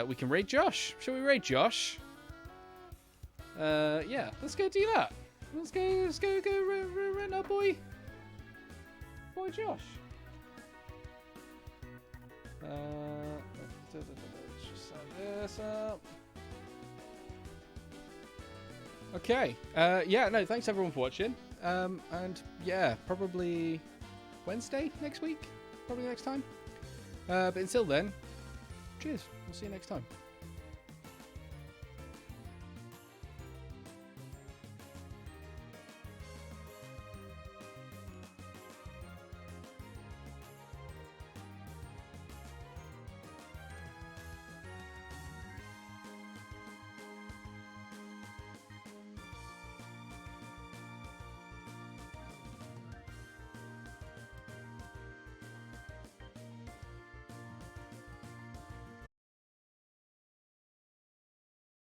We can raid Josh. Shall we raid Josh? Yeah, let's go do that. Let's go raid our boy Josh. Let's just set this up. Okay. Yeah, no, thanks everyone for watching. And yeah, probably Wednesday next week. Probably next time. But until then, cheers. We'll see you next time.